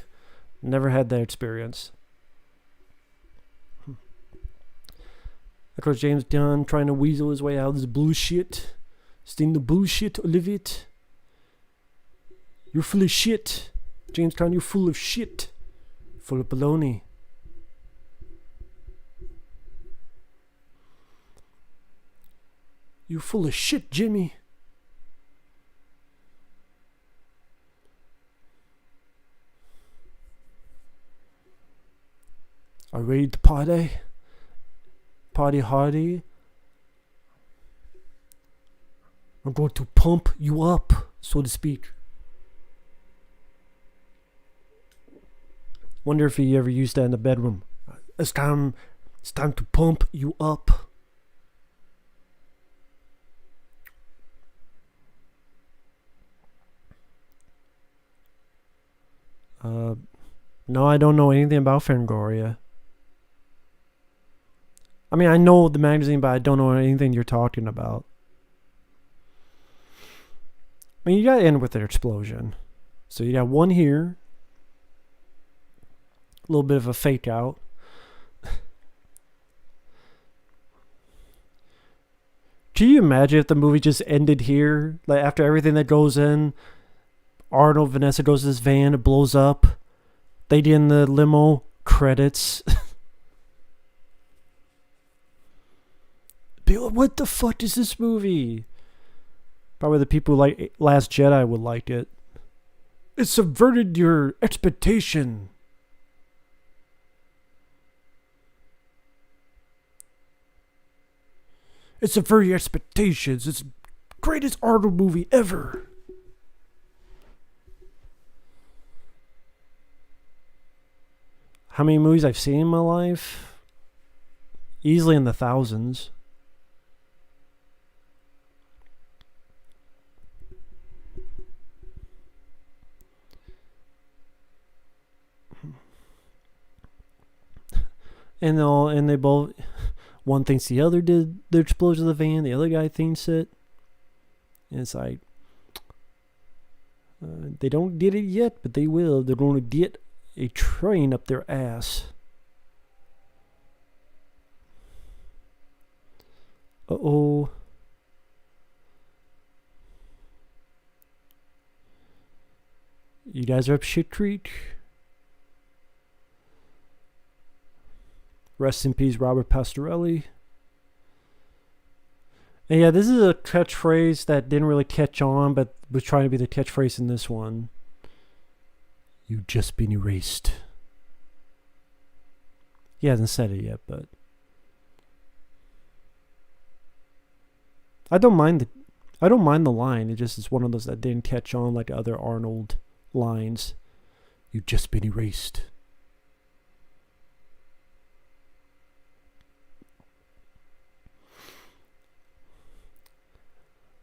Never had that experience. Of course, James Gunn trying to weasel his way out of this bullshit. Sting the bullshit, Olivia. You're full of shit. James Gunn, you're full of shit. Full of baloney. You're full of shit, Jimmy. Are you ready to party? Party hardy. I'm going to pump you up, so to speak. Wonder if he ever used that in the bedroom. It's time to pump you up. No, I don't know anything about Fangoria. I mean, I know the magazine, but I don't know anything you're talking about. I mean, you gotta end with an explosion. So you got one here. A little bit of a fake out. Can you imagine if the movie just ended here? Like, after everything that goes in, Arnold, Vanessa goes to this van, it blows up. They get in the limo, credits. What the fuck is this movie? Probably the people who like Last Jedi would like it. It subverted your expectation. It subverted your expectations. It's the greatest Arnold movie ever. How many movies I've seen in my life? Easily in the thousands. And they both, one thinks the other did the explosion of the van, the other guy thinks it. And it's like, they don't get it yet, but they will. They're going to get a train up their ass. Uh-oh. You guys are up shit creek. Rest in peace, Robert Pastorelli. And yeah, this is a catchphrase that didn't really catch on, but was trying to be the catchphrase in this one. You've just been erased. He hasn't said it yet, but I don't mind the line. It just is one of those that didn't catch on like other Arnold lines. You've just been erased.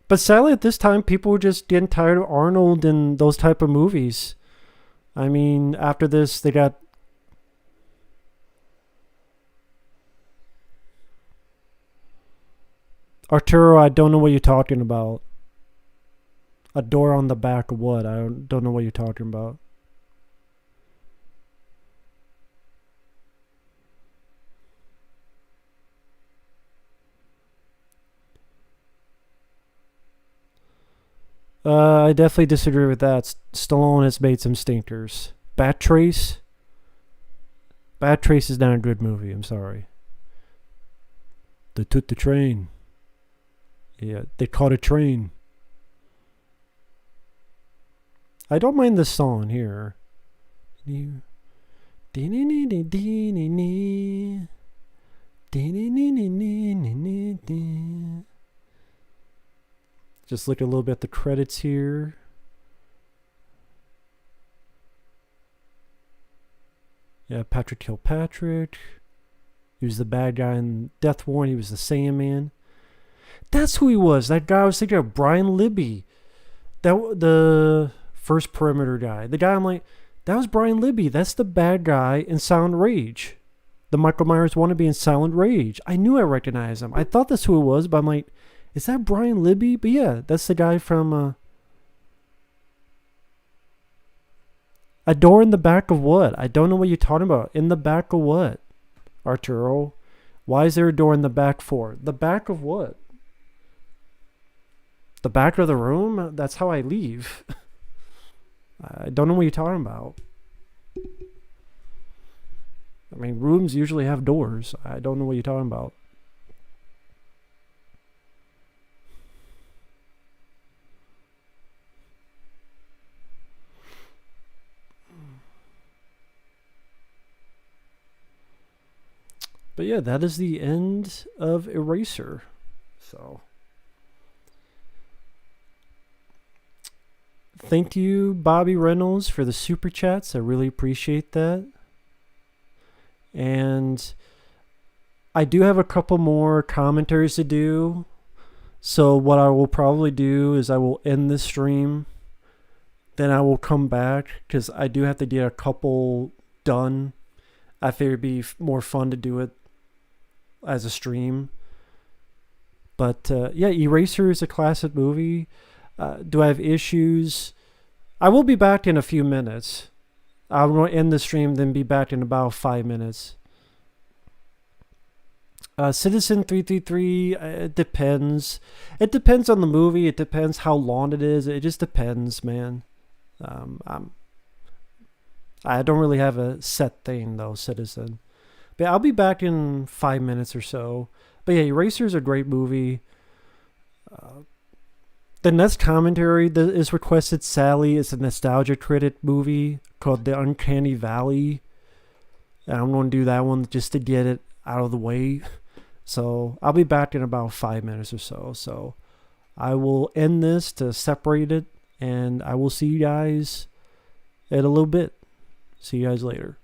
But sadly, at this time, people were just getting tired of Arnold and those type of movies. I mean, after this, they got Arturo. I don't know what you're talking about. A door on the back of what? I don't know what you're talking about. I definitely disagree with that. Stallone has made some stinkers. Bat Trace. Bat Trace is not a good movie. I'm sorry. They took the train. Yeah, they caught a train. I don't mind this song here. Just look a little bit at the credits here. Yeah, Patrick Kilpatrick. He was the bad guy in Death Warrant. He was the Sandman. That's who he was. That guy I was thinking of, Brian Libby. The first Perimeter guy. The guy I'm like, that was Brian Libby. That's the bad guy in Silent Rage. The Michael Myers wannabe in Silent Rage. I knew I recognized him. I thought that's who it was, but I'm like, is that Brian Libby? But yeah, that's the guy from A Door in the Back of What? I don't know what you're talking about. In the back of what, Arturo? Why is there a door in the back for? The back of what? The back of the room? That's how I leave. I don't know what you're talking about. I mean, rooms usually have doors. I don't know what you're talking about. But yeah, that is the end of Eraser. So, thank you, Bobby Reynolds, for the super chats. I really appreciate that. And I do have a couple more commentaries to do. So what I will probably do is I will end this stream. Then I will come back because I do have to get a couple done. I figure it'd be more fun to do it as a stream. But yeah, Eraser is a classic movie. Do I have issues? I will be back in a few minutes. I'm going to end the stream, then be back in about 5 minutes. Citizen 333, it depends. It depends on the movie. It depends how long it is. It just depends, man. I don't really have a set thing, though, Citizen. But I'll be back in 5 minutes or so. But yeah, Eraser's a great movie. The next commentary that is requested, Sally, is a nostalgia critic movie called The Uncanny Valley. And I'm going to do that one just to get it out of the way. So I'll be back in about 5 minutes or so. So I will end this to separate it. And I will see you guys in a little bit. See you guys later.